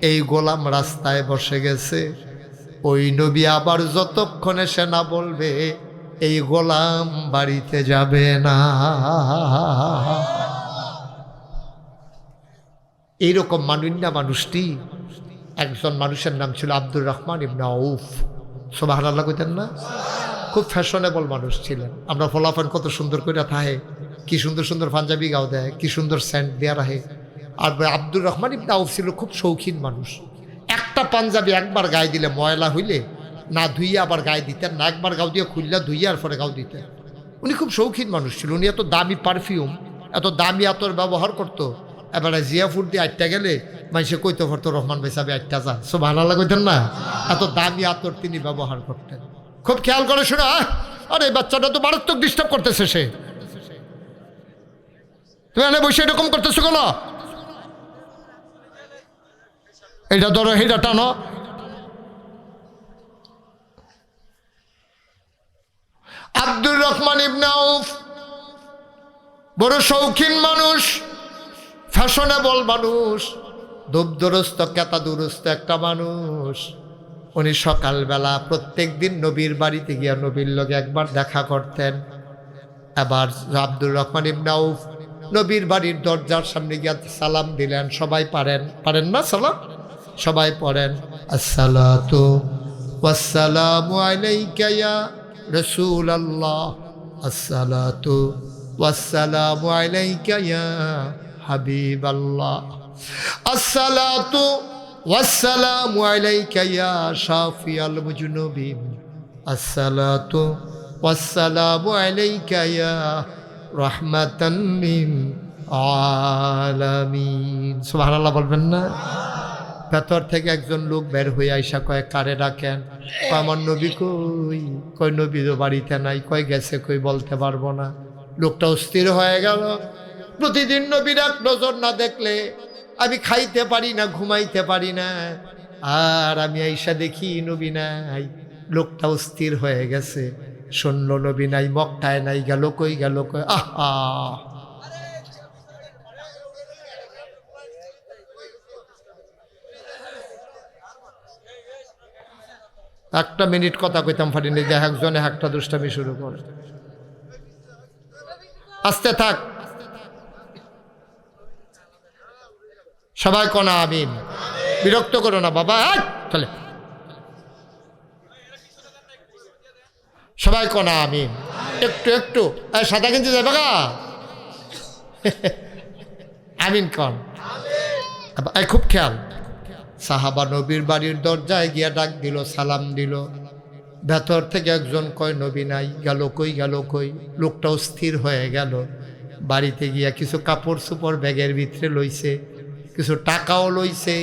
এই গোলাম রাস্তায় বসে গেছে, ওই নবী আবার যতক্ষণে সে না বলবে এই গোলাম বাড়িতে যাবে না। এইরকম মানুন্না মানুষটি, একজন মানুষের নাম ছিল আব্দুর রহমান ইবনে আউফ। সুবহানাল্লাহ কইতেন না? খুব ফ্যাশনেবল মানুষ ছিলেন। আমরা ফলাফল কত সুন্দর করে থাকে, কি সুন্দর সুন্দর পাঞ্জাবি গাও দেয়, কি সুন্দর সেন্ট দেওয়া রাখে। আর আব্দুর রহমান ইবনে আউফ ছিল খুব শৌখিন মানুষ। একটা পাঞ্জাবি একবার গায়ে দিলে ময়লা হইলে না ধুইয়া আবার গায়ে দিতেন না, একবার গাও দিয়ে খুললে ধুইয়া আর পরে গাও দিতেন। উনি খুব শৌখিন মানুষ ছিল। উনি এত দামি পারফিউম, এত দামি আতর ব্যবহার করতো। এবারে জিয়াফুর দিয়ে আটটা গেলে মানুষে কইতে পারতো, রহমান ভাই সাহেব আটটা যান। সুবহানাল্লাহ কইতেন না? এত দামি আতর তিনি ব্যবহার করতেন। খুব খেয়াল করে শোনা, আরে বাচ্চাটা তো মারাত্মক ডিস্টার্ব করতেছে, সে তুমি এনে বসে এরকম করতেছো কেন? এটা ধরো, এটা টানো। আব্দুর রহমান ইবনে আউফ বড় শৌখিন মানুষ, ফ্যাশনেবল মানুষ, দুবদুরস্ত কেতা দুরস্ত একটা মানুষ। উনি সকালবেলা প্রত্যেক দিন নবীর বাড়িতে গিয়া নবীর লগে একবার দেখা করতেন। এবার আব্দুর রহমান ইবনে আউফ নবীর বাড়ির দরজার সামনে গিয়া সালাম দিলেন। সবাই পারেন না সালাম? সবাই পড়েন, আসসালাতু ওয়াসসালামু আলাইকা ইয়া রাসূলুল্লাহ, আসসালাতু ওয়াসসালামু আলাইকা ইয়া হাবিবাল্লাহ, আসসালাতু ওয়াসসালামু আলাইকা ইয়া শাফিয়াল মুজনুবিন, আসসালাতু ওয়াসসালামু আলাইকা ইয়া রাহমাতান লিল আলামিন। সুবহানাল্লাহ বলবেন না? ভেতর থেকে একজন লোক বের হয়ে আইসা কয়, কারে ডাকেন? আমার নবী কই? কই নবী তো বাড়িতে নাই। কই গেছে? কই বলতে পারবো না। লোকটা অস্থির হয়ে গেল। প্রতিদিন নবীর এক নজর না দেখলে আমি খাইতে পারি না, ঘুমাইতে পারি না, আর আমি আইসা দেখি নবী নাই। লোকটা অস্থির হয়ে গেছে। শুনলো নবী নাই, মক্কায় নাই, গেল কই? গেল কই? আহা, একটা মিনিট কথা কইতাম পারিনি যে একজনে একটা দুষ্টামি শুরু করে। আস্তে থাক, সবাই কোনা আমিন। বিরক্ত করো না বাবা, চলে সবাই কোনা আমিন। একটু একটু সাদা কিনতে যাবে গা, আমিন কন। খুব খেয়াল, সাহাবা নবীর বাড়ির দরজায় গিয়া ডাক দিল, সালাম দিল। ভেতর থেকে একজন কয় নবী নাই, গেল কই গেল কই। লোকটাও স্থির হয়ে গেল। বাড়িতে গিয়া কিছু কাপড় চোপড় ব্যাগের ভিতরে লইছে, কিছু টাকাও লইছে,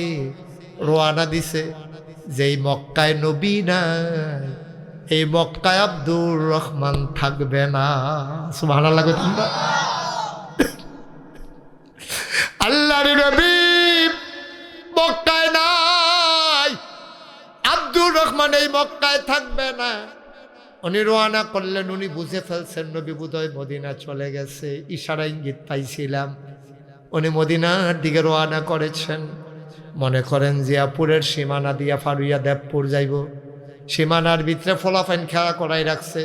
রোয়ানা দিছে। যেই মক্কায় নবী নাই, এই মক্কায় আব্দুর রহমান থাকবে না। সুবহানাল্লাহ কই তোমরা। আল্লাহর নবী মক্কায় নাই, আব্দুর রহমান এই মক্কায় থাকবে না। উনি রওনা করলেন, উনি বুঝে ফেলছেন নবী বোধহয় মদিনা চলে গেছে। ইশারা ইঙ্গিত পাইছিলাম, উনি মদিনার দিকে রওনা করেছেন। মনে করেন জিয়াপুরের সীমানা দিয়া ফারুইয়া দেবপুর যাইব। সীমানার ভিতরে ফলাফাইন খেলা করাই রাখছে,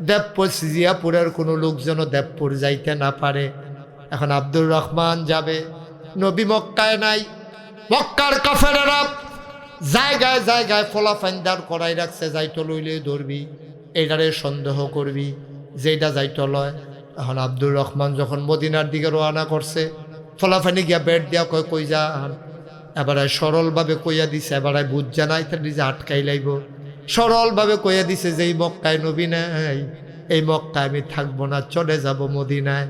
দেবপুর জিয়াপুরের কোনো লোক যেন দেবপুর যাইতে না পারে। এখন আব্দুর রহমান যাবে, নবী মক্কায় নাই। মক্কার কাফেরেরা জায়গায় জায়গায় ফলাফাইন দাঁড় করাই রাখছে, যাইতো লইলে ধরবি, এইটারে সন্দেহ করবি, যেটা যাইতো লয়। এখন আব্দুর রহমান যখন মদিনার দিকে রওনা করছে, ফলাফানি গিয়া বেড দিয়া কয় কই যান। এবারে সরলভাবে কইয়া দিছে, এবারে বুঝ জানাই তার নিজে আটকাই লাইব। সরলভাবে কইয়া দিছে যে এই মক্কায় নবী নাই, এই মক্কায় আমি থাকবো না, চলে যাব মদিনায়।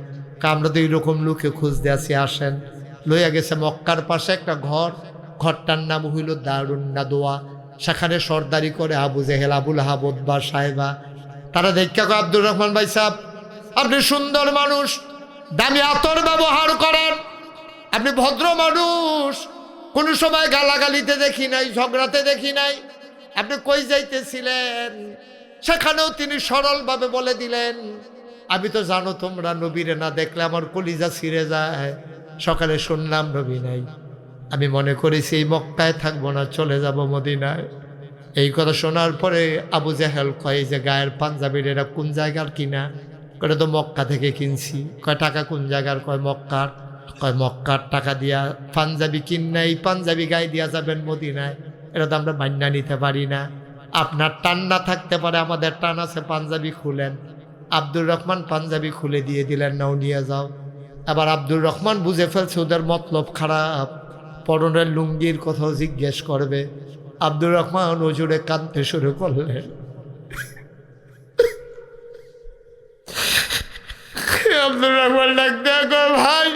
আমরা তো এইরকম লোকে খুঁজতে আসি, আসেন। লইয়া গেছে মক্কার পাশে একটা ঘর, ঘরটার নাম হইল দারুন নাদোয়া। সেখানে সর্দারি করে আবু জেহেল, আবুল আহাব, উতবা, সাহেবা। তারা দেখা কয় আব্দুর রহমান ভাই সাহেব, আপনি সুন্দর মানুষ, দামি আতর ব্যবহার করেন, আপনি ভদ্র মানুষ, কোনো সময় গালাগালিতে দেখি নাই, ঝগড়াতে দেখি নাই। আপনি কই যাইতেছিলেন? সেখানেও তিনি সরলভাবে বলে দিলেন, আমি তো জানো তোমরা নবীরে না দেখলে আমার কলিজা ছিঁড়ে যায়। সকালে শুনলাম নবী নাই, আমি মনে করেছি এই মক্কায় থাকবো না, চলে যাব মদিনায়। এই কথা শোনার পরে আবু জেহেল কয় যে গায়ের পাঞ্জাবির এরা কোন জায়গার কিনা? কয় তো মক্কা থেকে কিনছি। কয় টাকা কোন জায়গার? কয় মক্কার। কয় মক্কার টাকা দিয়া পাঞ্জাবি কিন, পাঞ্জাবি গায়ে দিয়া যাবেন মদিনায়? এটা তো আমরা মান্যা নিতে পারি না। আপনার টান না থাকতে পারে, আমাদের টান আছে, পাঞ্জাবি খুলেন। আব্দুর রহমান পাঞ্জাবি খুলে দিয়ে দিলেন, নাও নিয়ে যাও। আবার আব্দুর রহমান বুঝে ফেলছে ওদের মতলব খারাপ, পরনের লুঙ্গির কথাও জিজ্ঞেস করবে। আব্দুর রহমান ওজুরে কাঁদতে শুরু করলেন। আব্দুর রহমান ডাক দেখো, ভাই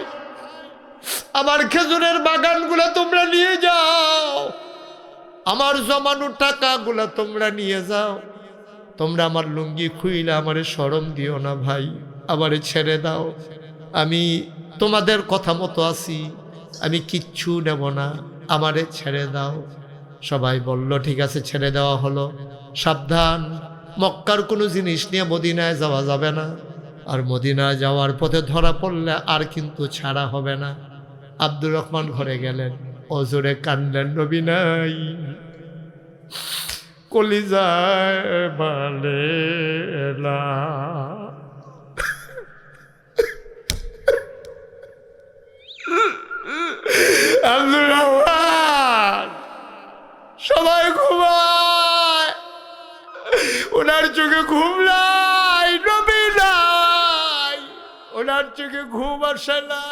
আমার খেজুরের বাগানগুলো তোমরা নিয়ে যাও, আমার জমানো টাকাগুলো তোমরা নিয়ে যাও, তোমরা আমার লুঙ্গি খুইলে আমারে শরম দিও না ভাই, আমারে ছেড়ে দাও। আমি তোমাদের কথা মতো আছি, আমি কিচ্ছু নেব না, আমারে ছেড়ে দাও। সবাই বলল ঠিক আছে, ছেড়ে দেওয়া হলো। সাবধান, মক্কার কোনো জিনিস নিয়ে মদিনায় যাওয়া যাবে না, আর মদিনায় যাওয়ার পথে ধরা পড়লে আর কিন্তু ছাড়া হবে না। আব্দুর রহমান ঘরে গেলেন, অজরে কানলেন, নবী নাই, কলিজায় বালে না। আব্দুর রহমান সবাই ঘুমায়, ওনার চোখে ঘুম নাই, নবী নাই, ওনার চোখে ঘুম আসে না।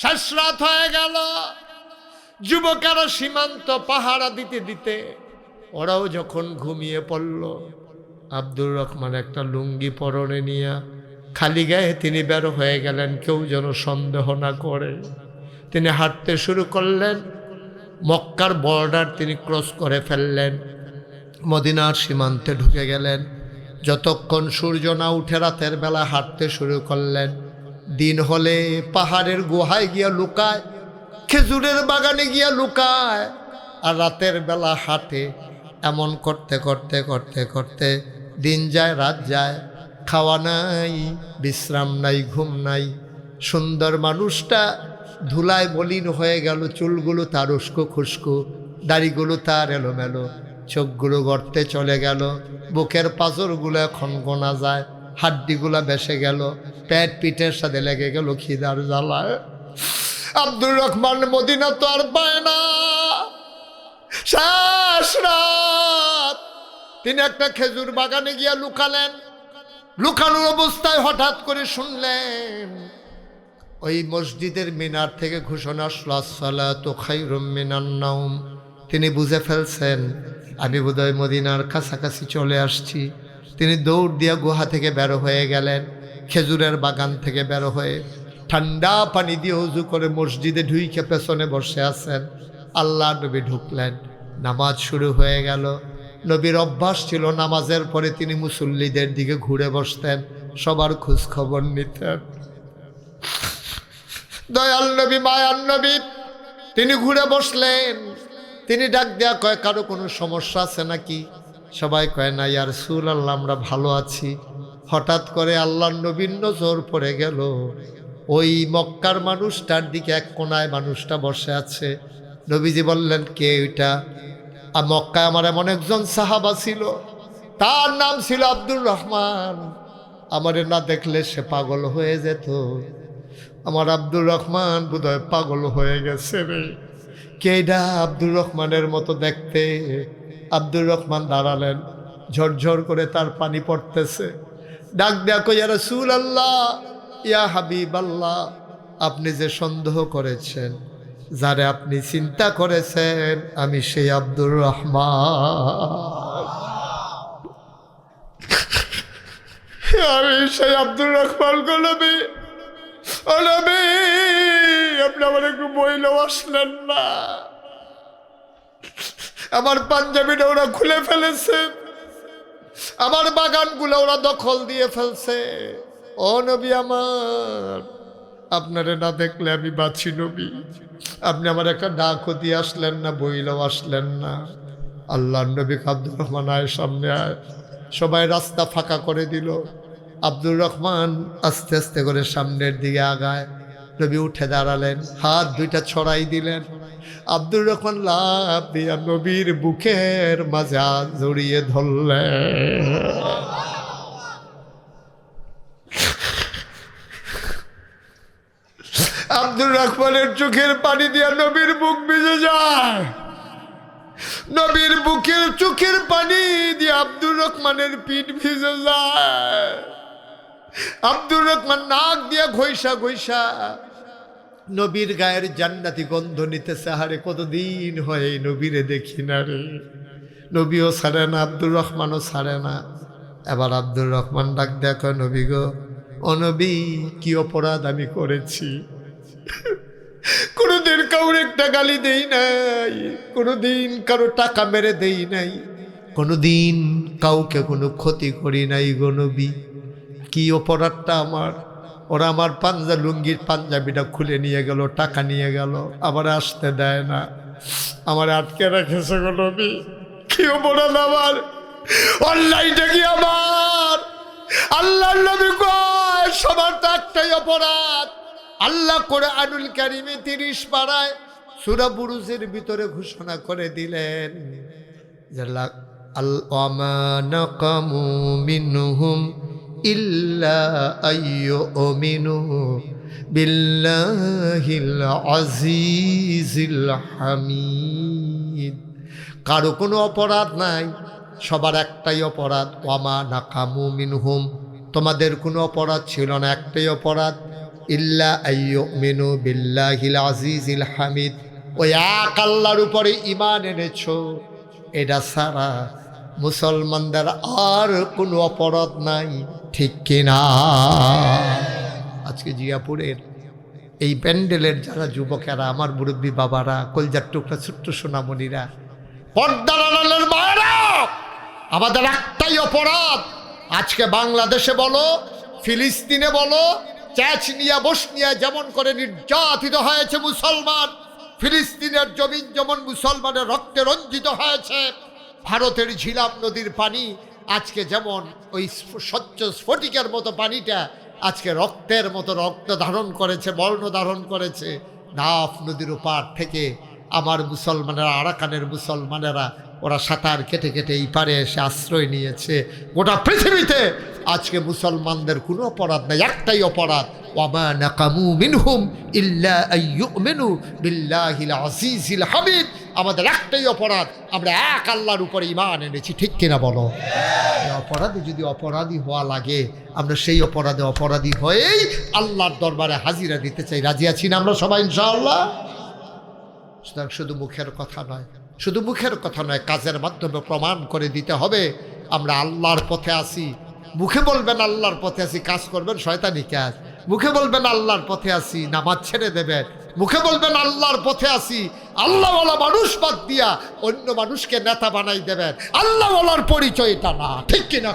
শেষ রাত হয়ে গেল, যুবকেরা সীমান্ত পাহারা দিতে দিতে ওরাও যখন ঘুমিয়ে পড়ল, আব্দুর রহমান একটা লুঙ্গি পরনে নিয়ে খালি গায়ে তিনি বের হয়ে গেলেন, কেউ যেন সন্দেহ না করে। তিনি হাঁটতে শুরু করলেন, মক্কার বর্ডার তিনি ক্রস করে ফেললেন, মদিনার সীমান্তে ঢুকে গেলেন। যতক্ষণ সূর্য না উঠে রাতের বেলা হাঁটতে শুরু করলেন। দিন হলে পাহাড়ের গুহায় গিয়া লুকায়, খেজুরের বাগানে গিয়া লুকায়, আর রাতের বেলা হাঁটে। এমন করতে করতে করতে করতে দিন যায়, রাত যায়, খাওয়া নাই, বিশ্রাম নাই, ঘুম নাই। সুন্দর মানুষটা ধুলায় মলিন হয়ে গেল, চুলগুলো তার উস্কো খুস্কো, দাড়িগুলো তার এলোমেলো, চোখগুলো গর্তে চলে গেল, বুকের পাঁজরগুলো এখন গোনা যায়, হাড্ডিগুলা বেসে গেল, পেট পিঠের সাথে লেগে গেল খিদার জ্বালায়। আব্দুর রহমান মদিনা তো আর পায় না। শেষ রাত তিনি একটা খেজুর বাগানে গিয়া লুকালেন। লুকানোর অবস্থায় হঠাৎ করে শুনলেন ওই মসজিদের মিনার থেকে ঘোষণা আসলো, আসসালাতু খায়রুম মিনান নাওম। তিনি বুঝে ফেলছেন আমি বোধহয় মদিনার কাছাকাছি চলে আসছি। তিনি দৌড় দিয়া গুহা থেকে বের হয়ে গেলেন, খেজুরের বাগান থেকে বের হয়ে ঠান্ডা পানি দিয়ে উজু করে মসজিদে ঢুইকে পেছনে বসে আছেন। আল্লাহ নবী ঢুকলেন, নামাজ শুরু হয়ে গেল। নবীর অভ্যাস ছিল নামাজের পরে তিনি মুসল্লিদের দিকে ঘুরে বসতেন, সবার খোঁজ খবর নিতেন। দয়াল নবী, মায়ার নবী, তিনি ঘুরে বসলেন। তিনি ডাক দেয়া কয়, কারো কোনো সমস্যা আছে নাকি? সবাই কয় না ইয়া রাসূলুল্লাহ, আমরা ভালো আছি। হঠাৎ করে আল্লাহর নবীর নজর পড়ে গেল ওই মক্কার মানুষটার দিকে। এক কোনায় মানুষটা বসে আছে। নবীজি বললেন, কে ওইটা? মক্কায় আমার এমন একজন সাহাবা ছিল, তার নাম ছিল আব্দুর রহমান। আমারে না দেখলে সে পাগল হয়ে যেত। আমার আব্দুর রহমান বোধহয় পাগল হয়ে গেছে রে। কেডা? আব্দুর রহমানের মতো দেখতে। আব্দুর রহমান দাঁড়ালেন, ঝরঝর করে তার পানি পড়তেছে। ডাক দেয়া কই, ইয়া রাসূলুল্লাহ, ইয়া হাবিবাল্লাহ, আপনি যে সন্দেহ করেছেন, যারে আপনি চিন্তা করেছেন, আমি সেই আব্দুর রহমান। আমি সেই আব্দুর রহমান গো নবী। ও নবী, আপনি আমার একটু বইলেও আসলেন না। আমার পাঞ্জাবিটা ওরা খুলে ফেলেছে, আমার বাগানগুলো ওরা দখল দিয়ে ফেলছে। ও নবী আমার, আপনারে না দেখলে আমি বাঁচি নবী। আপনি আমার একটা ডাকও দিয়ে আসলেন না, বইলেও আসলেন না। আল্লাহর নবী আব্দুর রহমান, আয় সামনে আয়। সবাই রাস্তা ফাঁকা করে দিল। আব্দুর রহমান আস্তে আস্তে করে সামনের দিকে আগায়। নবী উঠে দাঁড়ালেন, হাত দুইটা ছড়াই দিলেন। আব্দুর রহমান লাফ দিয়া নবীর বুকের মাঝে হাত জড়িয়ে ধরলেন। আব্দুর রহমানের চোখের পানি দিয়া নবীর বুক ভিজে যায়। নবীর বুকের চোখের পানি দিয়ে আব্দুর রহমানের পিঠ ভিজে যায়। আব্দুর রহমান নাক দিয়া ঘইসা ঘইসা নবীর গায়ের জান্নাতি গন্ধ নিতেছে। হারে কতদিন হয় এই নবীরে দেখি না রে। নবীও ছাড়ে না, আব্দুর রহমানও ছাড়ে না। এবার আব্দুর রহমান ডাক দেখো, নবী গো, ও নবী, কি অপরাধ আমি করেছি? কোনোদিন কাউর একটা গালি দেই নাই, কোনোদিন কারো টাকা মেরে দেই নাই, কোনোদিন কাউকে কোনো ক্ষতি করি নাই গো নবী। কি অপরাধটা আমার? ওরা আমার লুঙ্গির পাঞ্জাবিটা খুলে নিয়ে গেল, টাকা নিয়ে গেল, আবার আসতে দেয় না, আমার আটকে রেখেছে গো নবী। কি অপরাধ আমার? অনলাইনটা কি আমার? আল্লাহর নবী কয়, সবার তো একটাই অপরাধ। আল্লাহ কোরআনুল কারীমে 30 পারায় সূরা বুরুজের ভিতরে ঘোষণা করে দিলেন যে ওয়ামা নাকামু মিনহুম ইল্লা আইয়ুমিনু বিল্লাহিল আজিজিল হামিদ। কারো কোনো অপরাধ নাই, সবার একটাই অপরাধ। ওয়ামা নাকামু মিনহুম, তোমাদের কোনো অপরাধ ছিল না, একটাই অপরাধ। ইল্লা আইয়ুমিনু বিল্লাহিল আজিজিল হামিদ, ওই এক আল্লাহর উপরে ঈমান এনেছো, এটা ছাড়া মুসলমানদের আর কোনো অপরাধ নাই। ঠিক কিনা? আজকে জিয়াপুরের এই প্যান্ডেলের যারা যুবকেরা, আমার মুরব্বী বাবারা, কলজার টুকরা ছোট্ট সোনামণিরা, পর্দার আড়ালের মায়েরা, আমাদের একটাই অপরাধ। আজকে বাংলাদেশে বলো, ফিলিস্তিনে বলো, চেচনিয়া, বসনিয়া যেমন করে নির্যাতিত হয়েছে মুসলমান, ফিলিস্তিনের জমিন যেমন মুসলমানের রক্তে রঞ্জিত হয়েছে, ভারতের ঝিলাম নদীর পানি আজকে যেমন ওই স্বচ্ছ স্ফটিকের মতো পানিটা আজকে রক্তের মতো রক্ত ধারণ করেছে, বর্ণ ধারণ করেছে, নাফ নদীর ওপার থেকে আমার মুসলমানেরা, আরাকানের মুসলমানেরা ওরা সাঁতার কেটে কেটে এই পারে এসে আশ্রয় নিয়েছে। গোটা পৃথিবীতে আজকে মুসলমানদের কোনো অপরাধ নাই, একটাই অপরাধ, ওয়ামা নাকামু মিনহুম ইল্লা আইয়ুমিনু বিল্লাহিল আজিজিল হামিদ। আমাদের একটাই অপরাধ, আমরা এক আল্লাহর উপরে ঈমান এনেছি, ঠিক কিনা বলো? এই অপরাধী যদি অপরাধী হওয়া লাগে, আমরা সেই অপরাধে অপরাধী হয়েই আল্লাহর দরবারে হাজিরা দিতে চাই। রাজি আছি না আমরা সবাই ইনশাআল্লাহ? সুতরাং শুধু মুখের কথা নয়, শুধু মুখের কথা নয়, কাজের মাধ্যমে প্রমাণ করে দিতে হবে আমরা আল্লাহর পথে আছি। মুখে বলবেন আল্লাহর পথে আছি, কাজ করবেন শয়তানি কাজ। মুখে বলবেন আল্লাহর পথে আছি, নামাজ ছেড়ে দেবেন। মুখে বলবেন আল্লাহর পথে আছি, আল্লাহওয়ালা মানুষ বাদ দিয়া অন্য মানুষকে নেতা বানাই দেবেন। আল্লাহওয়ালার পরিচয় এটা না, ঠিক কিনা?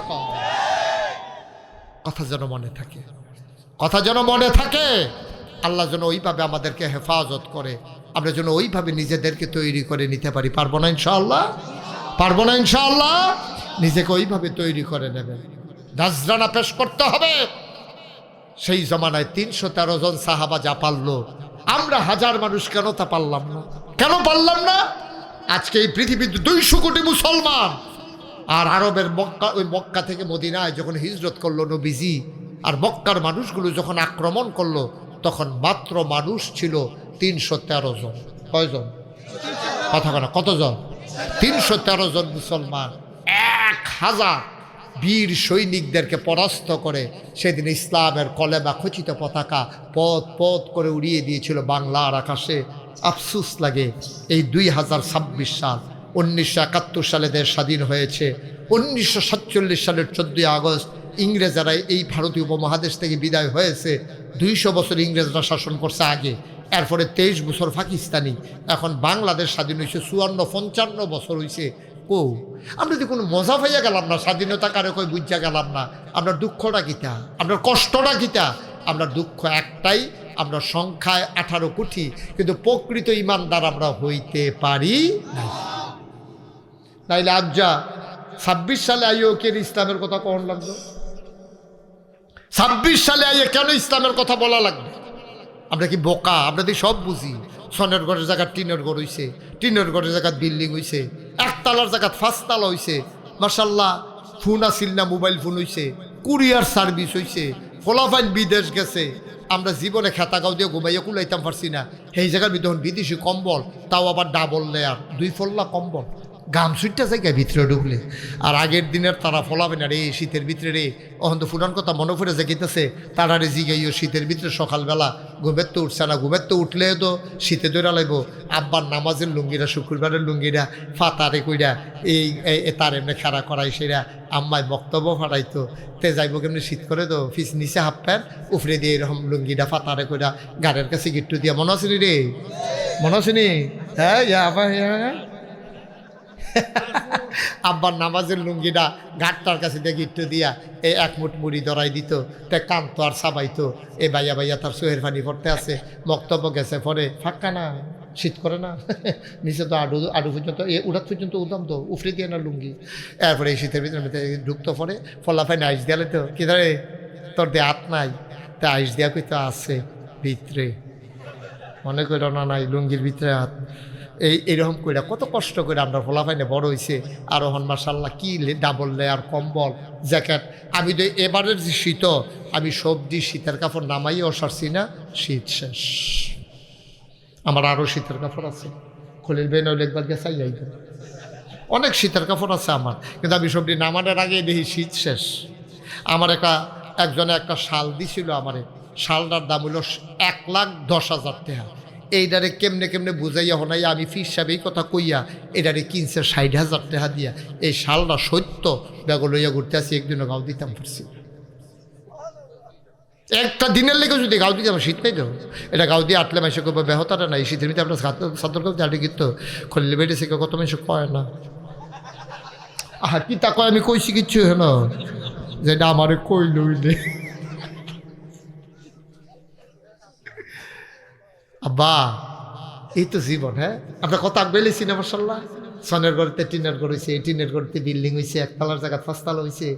কথা যেন মনে থাকে, কথা যেন মনে থাকে। আল্লাহ যেন ওইভাবে আমাদেরকে হেফাজত করে, আমরা যেন ওইভাবে নিজেদেরকে তৈরি করে নিতে পারি। পারবো না ইনশাআল্লাহ? পারবো না ইনশাআল্লাহ? নিজেকে ওইভাবে তৈরি করে নেবেন। নাজরানা পেশ করতে হবে। সেই জমানায় 313 জন সাহাবা যা পারলো, আমরা 1000 মানুষ কেন তা পারলাম না? কেন পারলাম না? আজকে এই পৃথিবীতে 200 কোটি মুসলমান। আর আরবের মক্কা, ওই মক্কা থেকে মদিনায় যখন হিজরত করলো নবীজি, আর মক্কার মানুষগুলো যখন আক্রমণ করলো, তখন মাত্র মানুষ ছিল 313 জন। কয়জন? কথা বলা, কতজন? 313 জন মুসলমান 1000 বীর সৈনিকদেরকে পরাস্ত করে সেদিন ইসলামের কলেমা খচিত পতাকা পথ পথ করে উড়িয়ে দিয়েছিল বাংলার আকাশে। আফসোস লাগে, এই 2026 সাল, 1971 সালে দেশ স্বাধীন হয়েছে। 1947 সালের 14 আগস্ট ইংরেজরা এই ভারতীয় উপমহাদেশ থেকে বিদায় হয়েছে। 200 বছর ইংরেজরা শাসন করছে আগে, এরপরে 23 বছর পাকিস্তানি। এখন বাংলাদেশ স্বাধীন হয়েছে 54-55 বছর হয়েছে। ও আমরা যে কোনো মজা পাইয়া গেলাম না, স্বাধীনতা কারে কই বুঝা গেলাম না। আমরা দুঃখটা কিতা, আমরা কষ্টটা কিতা? আমরা দুঃখ একটাই, আমরা সংখ্যায় 18 কোটি, কিন্তু প্রকৃত ইমানদার আমরা হইতে পারি না। তাইলে আজ্জা 26 সালে আইও কেন ইসলামের কথা কখন লাগলো? 26 সালে আইয়ে কেন ইসলামের কথা বলা লাগবে? আমরা কি বোকা? আমরা তো সব বুঝি। সনের ঘরের জায়গা টিনের ঘর হইছে, টিনের ঘরের জায়গা বিল্ডিং হইছে, একতলার জায়গা 5 তালা হইছে। মাশাল্লাহ, ফোন আসিল না, মোবাইল ফোন হইছে, কুরিয়ার সার্ভিস হইছে, ফলাফাইন বিদেশ গেছে। আমরা জীবনে খেতাগাঁও দিয়ে ঘুমাইয়া কুলাইতাম পারছি না। সেই জায়গার ভিতরে বিদেশি কম্বল, তাও আবার ডাবল লেয়ার, 2 ফল্লা কম্বল, গাম সুইটটা জায়গায় ভিতরে ঢুকলে। আর আগের দিনের তারা ফলাবে না রে শীতের ভিতরে রে। অহন তো ফুটান কথা মনে পড়ে জাগিতেছে, তারা রে জিগাইও শীতের ভিতরে সকালবেলা ঘুমের তো উঠছে না। ঘুমের তো উঠলে তো শীতে দৌড়া লাগবো। আব্বার নামাজের লুঙ্গিরা, শুক্রবারের লুঙ্গিরা ফাতারে কইরা এই তার এমনি খাড়া করাই সেরা আম্মায় বক্তব্য ফাটাইতো। তে যাইব কেমনি শীত করে তো ফিস নিচে হাফ প্যান্ট উফরে দিয়ে এরকম লুঙ্গিটা ফাতারে কইরা গাড়ির কাছে গিট্টু দিয়া। মনে আসেনি রে? মনে আসেনি? হ্যাঁ আব্বার নামাজের লুঙ্গিটা ঘাটটার কাছে দিয়ে গিট্টু দিয়া এই 1 মুঠ মুড়ি ধরাই দিত। তে কান্ত আর সাবাইতো। এ ভাইয়া ভাইয়া তার চোহের পানি পড়তে আছে, বক্তব্য গেছে পরে ফাঁকা না, শীত করে না, নিচে তো আডু পর্যন্ত উড়াত পর্যন্ত উদাম তো উফরে দিয়ে না লুঙ্গি। এরপরে এই শীতের ভিতরে ঢুকতো পরে ফলাফাই আইস দিয়ালে তো কি ধরে তোর দিয়ে হাত নাই, তা আইস দেওয়া কইতো আছে ভিতরে, মনে করো না নাই লুঙ্গির ভিতরে হাত। এইরকম করে কত কষ্ট করে আমরা ফলাফাইনে বড় হয়েছে। আর ওহন মাশাল্লাহ কি ডাবল লেয়ার কম্বল, জ্যাকেট। আমি তো এবারের যে শীত, আমি সবজি শীতের কাপড় নামাইও সারছি না, শীত শেষ। আমার আরও শীতের কাপড় আছে, খলিল বেন একবার গেছে যাইবেন, অনেক শীতের কাপড় আছে আমার, কিন্তু আমি সবজি নামানোর আগে দেখি শীত শেষ। আমার একজনে একটা শাল দিছিল আমারে, শালটার দাম হলো 1,10,000 টাকা। এইটারে কেমনে কেমনে বুঝাইয়া হনাইয়া আমি ফির সাহেব এই কথা কইয়া এটারে কিনছে 60,000 টাকা দিয়া। এই শালটা সত্য ব্যাগ লইয়া ঘুরতে আসি, একদিনও গাও দিতাম পারছি। একটা দিনের লেগে যদি গাও দিতে আমার শীত নেই তো, এটা গাও দিয়ে আটলে মাসে করবো ব্যাহতাটা না। এই শীতের ভিতরে আপনার সাদর করতে আটে কিন্তু খলিল বেড়ে সে কত মানুষ কয় না। আহা কি তা কয়, আমি কইছি কিচ্ছু হেন যেটা আমারে কই লইলে। আব্বা এই তো জীবন। হ্যাঁ আপনার কথা বেলেছি না মাশাল্লাহ। সনের ঘরতে টিনের ঘর হয়েছে, টিনের ঘরতে বিল্ডিং হয়েছে, 1 তালার জায়গা 5 তালা হয়েছে।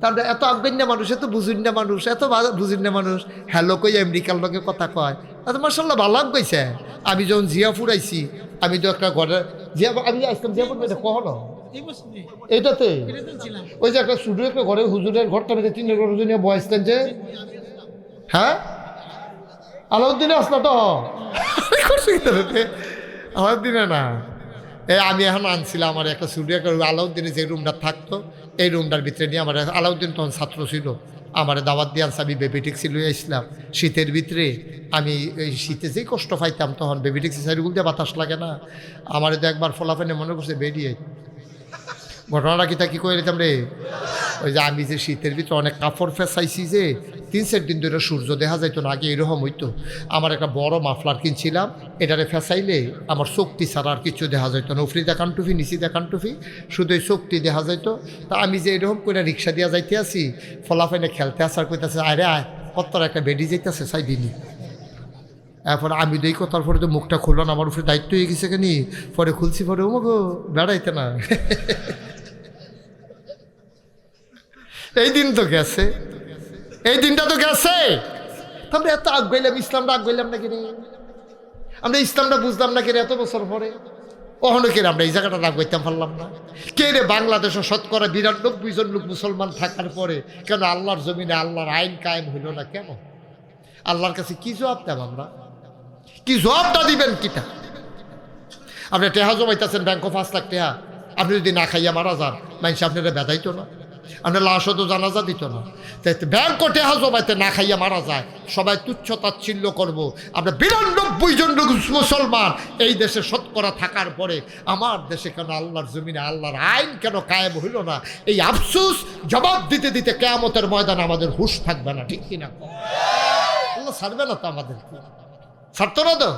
তারপরে এত আজ্ঞান না মানুষ, এত বুঝুন না মানুষ, এত বুঝুন না মানুষ। হ্যালো কই আমেরিকার লোকে কথা কয়, এত মাশাল্লাহ ভালো লাগছে। আমি যখন জিয়াপুর আইছি, আমি তো একটা ঘরে জিয়া, আমি আসতাম জিয়াপুর কখনো এইটাতে ওই যে একটা স্টুডিও একটা ঘরে হুজুরের ঘরটা মেঝে 3 ঘর নিয়ে বয়সতেন যে, হ্যাঁ আলাউদ্দিনে আসলো তো আলাউদ্দিনে না, আমি এখন আনছিলাম আমার একটা স্টুডিও আলাউদ্দিনে যে রুমটা থাকতো এই রুমটার ভিতরে নিয়ে আমার আলাউদ্দিন তখন ছাত্র ছিল, আমার দাওয়াত দিয়ে আনছে, আমি বেবিটিক্সি লুয়ে আসলাম শীতের ভিতরে। আমি এই শীতে যেই কষ্ট পাইতাম তখন বেবিটিক্সি সাইডগুল দিয়ে বাতাস লাগে না, আমার তো একবার ফলাফেনে মনে করছে বেরিয়ে ঘটনাটা কি করে দিতাম রে। ওই যে আমি যে শীতের ভিতরে অনেক কাপড় ফেসাইছি যে 3-4 দিন ধরে সূর্য দেখা যাইতো না, আগে এরকম হইতো। আমার একটা বড় মাফলার কিনছিলাম, এটারে ফেসাইলে আমার শক্তি ছাড়া আর কিছু দেখা যাইতো না, উফরি দেখান টুফি নিচি দেখান টুফি শুধু এই শক্তি দেখা যাইতো। তা আমি যে এরকম করে রিক্সা দিয়া যাইতে আসি, ফলাফাইনে খেলতে আসার কইতেছে আরে আয় কত একটা বেডি যাইতেছে চাইবিনি। এরপর আমি দেই কথার পরে তো মুখটা খুললো না, আমার উপরে দায়িত্ব হয়ে গেছে কেন, পরে খুলছি পরে ওমগো বেড়াইতে না। এই দিন তো গেছে, এই দিনটা তো গেছে। আমরা এত আগাইলাম, ইসলামটা আগাইলাম না কিনে, আমরা ইসলামটা বুঝলাম না কিনে এত বছর পরে, কখনো কেন আমরা এই জায়গাটা আগাইতাম পারলাম না। কে রে বাংলাদেশে শতকরা 92 জন লোক মুসলমান থাকার পরে কেন আল্লাহর জমিনে আল্লাহর আইন কায়েম হইল না কেন? আল্লাহর কাছে কি জবাব দেব আমরা? কি জবাবটা দিবেন কিটা? আপনি টেহা জমাইতেছেন ব্যাংক 5 লাখ টাকা, আপনি যদি না খাইয়া মারা যান মানুষ আপনারা বেদাইতো না, আপনার লাশও তো জানাজা দিত না। তাই ব্যাংক টেহা জমাইতে না খাইয়া মারা যায়, সবাই তুচ্ছ তাচ্ছিল্য করবো। আমরা 92 জন মুসলমান এই দেশে শতকরা থাকার পরে আমার দেশে কেন আল্লাহর জমিনে আল্লাহর আইন কেন কায়েম হইল না? এই আফসোস জবাব দিতে দিতে কিয়ামতের ময়দানে আমাদের হুঁশ থাকবে না, ঠিক কিনা? আল্লাহ ছাড়বে না তো আমাদেরকে, ছাড়তো না তো।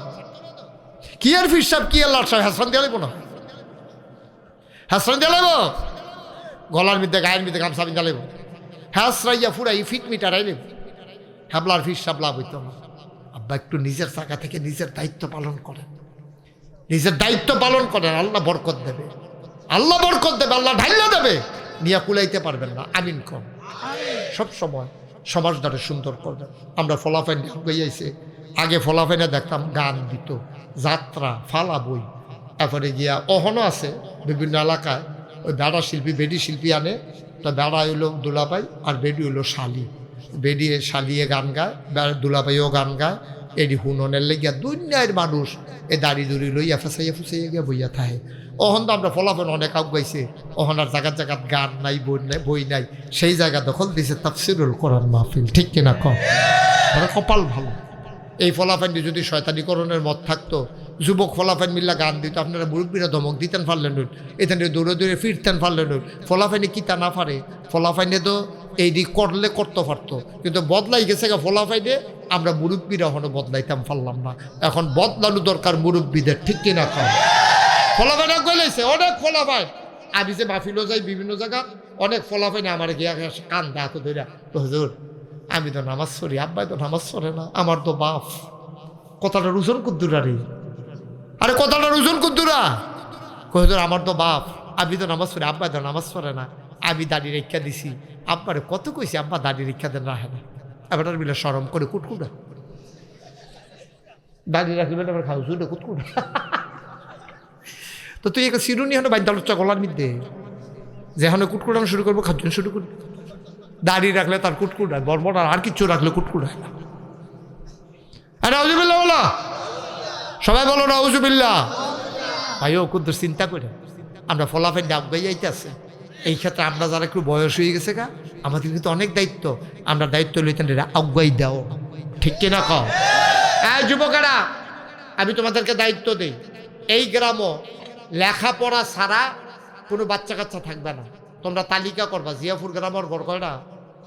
কি আর ফির সাহেব কি আল্লাহ সাহেব হাসরান দিয়ে লাগবো না, হাসরান দিয়ে লাগবো, গলার মধ্যে গায়ের মধ্যে গামছা বিন্দা লাগবো, হাসরাইয়া ফুরাই ফিট মিটার আইলে হ্যাবলার ফির সাহেব লাভ হইতো না। আব্বা একটু নিজের জায়গা থেকে নিজের দায়িত্ব পালন করেন, নিজের দায়িত্ব পালন করেন, আল্লাহ বরকত দেবে, আল্লাহ বরকত দেবে, আল্লাহ ঢাইলা দেবে, নিয়ে কুলাইতে পারবেন না। আমিন কর। সব সময় সমাজটারে সুন্দর করবেন। আমরা ফলাফাইন গাইয়াইছে, আগে ফলাফাইনে দেখতাম গান দিত, যাত্রা ফালা বই, এরপরে গিয়া অহনও আছে বিভিন্ন এলাকায় ওই বেড়া শিল্পী বেডি শিল্পী আনে, তো বেড়া হইলো দুলাভাই আর বেডি হইলো শালি, বেডিয়ে শালিয়ে গান গায়, দুলাভাইও গান গায়, এডি হুননের লেগিয়া দুনিয়ার মানুষ এই দাড়ি দুড়ি লইয়া ফেসাইয়া ফুসাইয়া গিয়া বইয়া থাকে। অহন তো আমরা ফলাফল অনেক আগাইছে, অহন আর জায়গার জায়গাত গান নাই বই নাই, সেই জায়গা দখল দিয়েছে তাফসিরুল কোরআন মাহফিল, ঠিক কিনা কম? কপাল ভালো। এই ফলাফাইনটি যদি শয়তানিকরণের মত থাকতো, যুবক ফলাফাইন মিল্লা গান দিত, আপনারা মুরব্বীরা ধমক দিতেন পারলেন, এখানে দৌড়ে দৌড়ে ফিরতেন পারলেন। ফলাফাইনে কিতা না পারে, ফলাফাইনে তো এই দিক করলে করতে পারতো, কিন্তু বদলাই গেছে গা ফলাফাইনে। আমরা মুরব্বীরা এখনো বদলাইতাম পারলাম না, এখন বদলানো দরকার মুরব্বীদের, ঠিক কিনা কম? ফলাফাইন গেলেছে অনেক ফলাফাইন, আমি যে মাহফিলও যাই বিভিন্ন জায়গা, অনেক ফলাফাইনে আমার গিয়া কান দেয় এত ধরে, তো হুজুর আমি তো নামাজ পড়ি, আব্বাই তো নামাজ পড়ে না, আমার তো বাপ। কথাটার ওজন কুদ্দুরা রে, আরে কথাটার ওজন কুদ্দুরা, হুজুর আমার তো বাপ, আমি তো নামাজ পড়ি, আব্বাই তো নামাজ পড়ে না, আমি দাড়ি রেখা দিছি, আব্বারে কত কইছি আব্বা দাড়ি রেখা দেন রাখে না, এবার মিলে সরম করে কুটকুটা দাড়ি রাখবেন, এবার খাও শুনে কুটকুটা। তো তুই একটা চিরুনি হনে বাইর দালুচ্চা গলার মধ্যে যেখানে কুটকুটানো শুরু করবো, খাদ্য শুরু করবো। দাড়ি রাখলে তার কুটকুটায়, বর্বর আর কিচ্ছু রাখলে কুটকুটায় না। আরে আউযুবিল্লাহ বলো, সবাই বলো না আউযুবিল্লাহ। ভাইও কুদ্দুর চিন্তা করে আমরা ফলাফল ডাক গাই যাইতেছে। এই ক্ষেত্রে আমরা যারা একটু বয়স হয়ে গেছে গা, আমাদের কিন্তু অনেক দায়িত্ব, আমরা দায়িত্ব লইতেন আগুয়াই দাও, ঠিক কিনা কও? এই যুবকেরা, আমি তোমাদেরকে দায়িত্ব দিই, এই গ্রামও লেখাপড়া ছাড়া কোনো বাচ্চা কাচ্চা থাকবে না। তোমরা তালিকা করবা, জিয়াপুর গ্রামের ঘর কয়টা,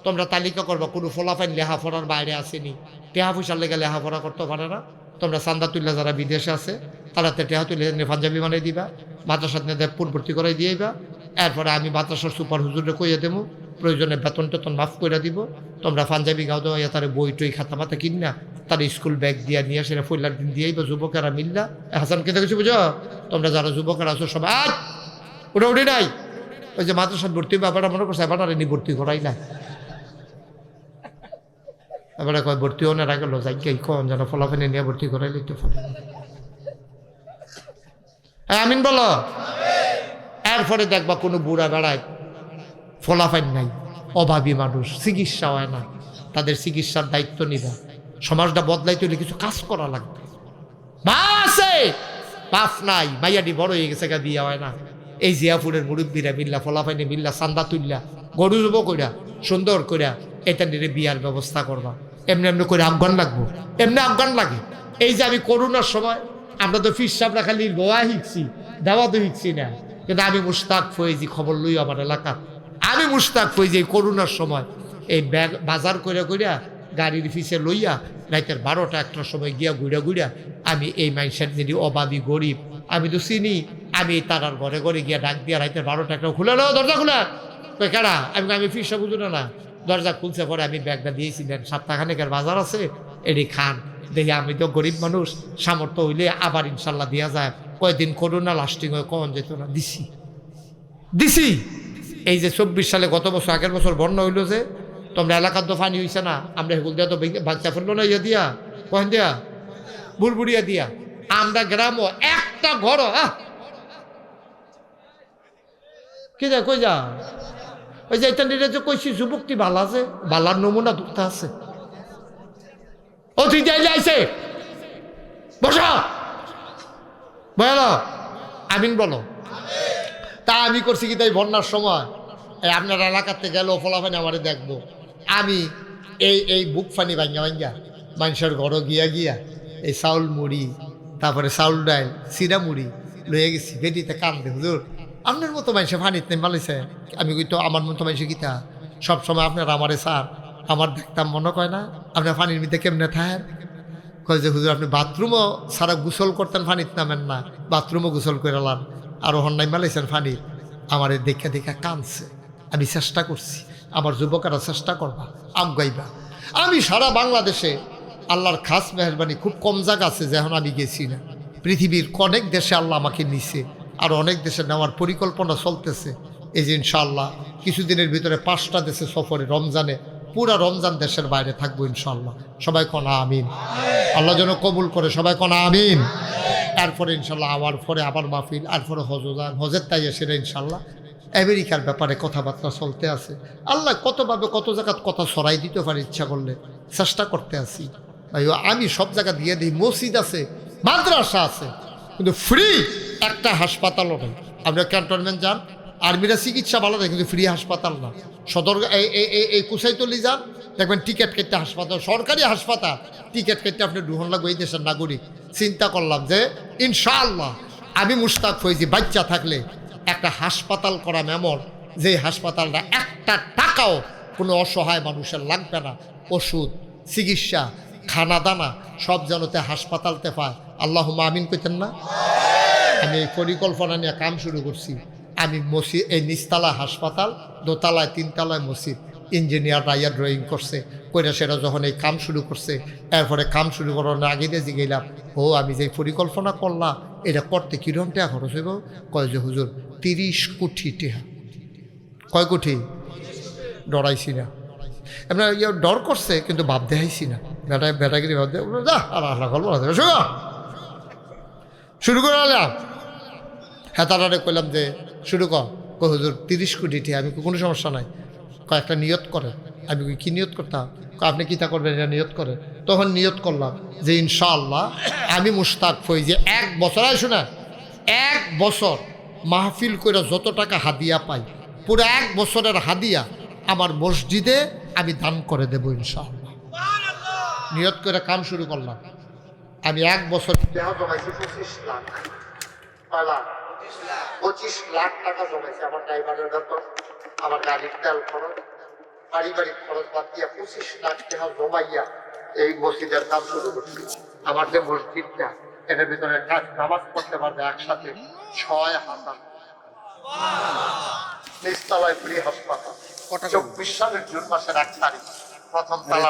তোমরা তালিকা করবা কোনো ফলাফাইন লেখাপড়ার বাইরে আসেনি, টেহা পয়সার লেগে লেখাপড়া করতে পারে না। তোমরা চান্দা তুল্লা যারা বিদেশে আছে তারাতে টেহা তুলে পাঞ্জাবি বানিয়ে দিবা, মাদ্রাসার দেবপুর ভর্তি করে দিয়েবা। এরপরে আমি মাদ্রাসার সুপার হুজুরে কইয়ে দেবো, প্রয়োজনে বেতন টেতন মাফ করে দিব। তোমরা পাঞ্জাবি গাও দেওয়া তারা বই টই খাতা মাতা কিনা তার স্কুল ব্যাগ দিয়া নিয়ে আসে ফইলার দিন দিয়েই বা যুবকেরা মিল্লা হাসান খেতে গেছি বুঝো। তোমরা যারা যুবকেরা আছো সবাই ওটা উঠে নাই, ওই যে মাদ্রাসার ভর্তি ব্যাপারটা মনে করছে এবার এনে ভর্তি করাই না, এবারে কয় ভর্তি হনে রাখল যাই কন যেন ফলাফেনে নিয়ে ভর্তি করাইলে একটু ফলে। আমিন বলো। এরপরে দেখবা কোনো বুড়া বেড়ায় ফলাফাইন নাই, অভাবী মানুষ, চিকিৎসা হয় না, তাদের চিকিৎসার দায়িত্ব নিবা। সমাজটা বদলাইতে হলে কিছু কাজ করা লাগবে। মা আছে, বাপ নাই, মাইয়াটি বড় হয়ে গেছে, বিয়া হয় না। এই জিয়াপুরের মুরব্বীরা মিল্লা, ফলাফাইনে মিল্লা, চান্দা তুললা, গরু জব কইরা, সুন্দর কইরা এটা নিয়ে বিয়ার ব্যবস্থা করবা। এমনি এমনি করে আফগান লাগবো, এমনি আফগান লাগে। এই যে আমি করোনার সময়, আমরা তো ফির সাহেবরা খালি গোয়া শিখছি, দাওয়া তো শিখছি না, কিন্তু আমি মুশতাক ফয়েজি খবর লই আমার এলাকা। আমি মুশতাক ফয়েজি এই করোনার সময় এই ব্যাগ বাজার কইরা কইরা গাড়ির ফিসে লইয়া রাইতের 12টা-1টার সময় গিয়া ঘুরা ঘুরা আমি এই মাইন্ডসেট নিয়ে অভাবী গরিব আমি তো চিনি, আমি তারার ঘরে ঘরে গিয়া ডাক দিয়া রাইতের 12টা-1টা খুলে লো, দরজা খুলে কেডা, আমি ফিসা বুঝো না, দরজা খুলছে। পরে আমি ব্যাগটা দিয়েছি, দেন সপ্তাহখানেকের বাজার আছে, এটি খান। দেখি আমি তো গরিব মানুষ, সামর্থ্য হইলে আবার ইনশাল্লাহ দেওয়া যায়। কয়েকদিন করোনা লাস্টিং হয়ে কখন যেত না, দিছি। এই যে 24 সালে গত বছর, আগের বছর বন্যা হইল যে, তোমরা এলাকার তো ফানি হয়েছে না, আমরা হেগুল দিয়া তো বাচ্চা ফেললো না, ইয়ে দিয়া কখন দিয়া বুড়বুড়িয়া দিয়া। আমরা গ্রামও একটা ঘর কি যায় কই যা, ওই যে এটা নিরে যে কইছি যুবকটি ভালো আছে, বালার নমুনা দুঃখটা আছে। ও তুই যাইলে আইসে বসা বলো, আমিন বলো। তা আমি করছি কি তাই বন্যার সময় আপনার এলাকাতে গেল ফলাফানি আমারে দেখবো, আমি এই বুক ফানি ভাঙ্গা ভাঙ্গা মানুষের ঘরও গিয়া গিয়া এই চাউল মুড়ি, তারপরে চাউল ডাল, চিরা মুড়ি লইয়া গেছি। বেটিতে কান্দে, হুজুর আপনার মতো মানুষে ফানিতে পালিছে। আমি কই তো আমার মতো মানুষে গীতা সবসময় আপনার আমারে স্যার আমার দেখতাম মনে কয় না, আপনার ফানির মধ্যে কেমনে থাকেন? কয় যে হুজুর আপনি বাথরুমও সারা গোসল করতেন, ফানিত নামেন না, বাথরুমও গোসল করে লান, আরও হন্যাই মালাইছেন ফানি। আমার দেখা দেখা কাঁদছে। আমি চেষ্টা করছি, আমার যুবকেরা চেষ্টা করবা, আগাইবা। আমি সারা বাংলাদেশে আল্লাহর খাস মেহরবানি খুব কম জায়গা আছে যেমন আমি গেছি না। পৃথিবীর অনেক দেশে আল্লাহ আমাকে নিছে, আর অনেক দেশে নেওয়ার পরিকল্পনা চলতেছে। এই যে ইনশাআল্লাহ কিছুদিনের ভিতরে 5টা দেশে সফরে, রমজানে পুরা রমজান দেশের বাইরে থাকবো ইনশাআল্লাহ। সবাই কনা আমিন, আল্লাহ যেন কবুল করে, সবাই কনা আমিন। এরপরে ইনশাল্লাহ আবার পরে আবার মাহফিল, এরপরে হজের তাই সেটা ইনশাল্লাহ। আমেরিকার ব্যাপারে কথাবার্তা চলতে আছে। আল্লাহ কতভাবে কত জায়গায় কথা ছড়াই দিতে পারে, ইচ্ছা করলে চেষ্টা করতে আছি। আমি সব জায়গা দিয়ে দিই, মসজিদ আছে, মাদ্রাসা আছে, কিন্তু ফ্রি একটা হাসপাতালও নেই। আপনার ক্যান্টনমেন্ট যান, আর্মিরা চিকিৎসা ভালো দেয়, কিন্তু ফ্রি হাসপাতাল না। সদর এই কুসাইতলি যান, দেখবেন টিকিট কেটে হাসপাতাল, সরকারি হাসপাতাল, টিকিট কেটে আপনি দুহন লাগবে। এই দেশের নাগরিক চিন্তা করলাম যে ইনশাআল্লাহ আমি মুশতাক ফয়েজি বাচ্চা থাকলে একটা হাসপাতাল করা এমন, যে হাসপাতালটা একটা টাকাও কোনো অসহায় মানুষের লাগবে না। ওষুধ, চিকিৎসা, খানা দানা সব যেনতে হাসপাতালতে পায়। আল্লাহুম্মা আমিন কইতেন না? আমি এই পরিকল্পনা নিয়ে কাম শুরু করছি। আমি মসজিদ, এই নিচতলা হাসপাতাল, দোতলায় 3তলায় মসজিদ, ইঞ্জিনিয়ার রাইয়া ড্রয়িং করছে, কইরা সেটা যখন এই কাম শুরু করছে, এরপরে কাম শুরু করার আগে দিয়ে গেলাম, ও আমি যে পরিকল্পনা করলাম এটা করতে কীরকম টাকা খরচ হইব? কয় যে হুজুর 30 কোটি টাকা। কয় কোটি? ডরাইছি না, আমরা ডর করছে কিন্তু ভাব দেখাইছি না। বেটাগিরি ভাব দেয়, যা আল্লাহ গল্প শুরু করে আলাম। হ্যাঁ তারা কইলাম যে শুরু কর। হুজুর 30 কোটি টাকা। আমি কোনো সমস্যা নাই, কয়েকটা নিয়ত করে। আমি কি নিয়ত করতাম? আপনি কী তা করবেন এটা নিয়ত করে। তখন নিয়ত করলাম যে ইনশাআল্লাহ আমি মুশতাক ফয়েজি 1 বছর, শোনা 1 বছর মাহফিল করে যত টাকা হাদিয়া পাই, পুরো 1 বছরের হাদিয়া আমার মসজিদে আমি দান করে দেব ইনশাআল্লাহ। নিয়ত করে কাম শুরু করলাম। আমি 1 বছর জমাইছি 25 লাখ, 25 লাখ টাকা জমাইছি। আমার ড্রাইভারের বেতন, আমার গাড়ির তেল খরচ, পারিবারিক খরচ বাদ দিয়া 25 লাখ টাকা জমাইয়া এই মসজিদের কাজ শুরু করছি। আমার যে মসজিদটা, এটার ভিতরে নামাজ পড়তে পারবে একসাথে 6,000। নিচতলায় ফ্রি হাসপাতাল। 24 সালের জুন মাসের 1 তারিখ প্রথম তালা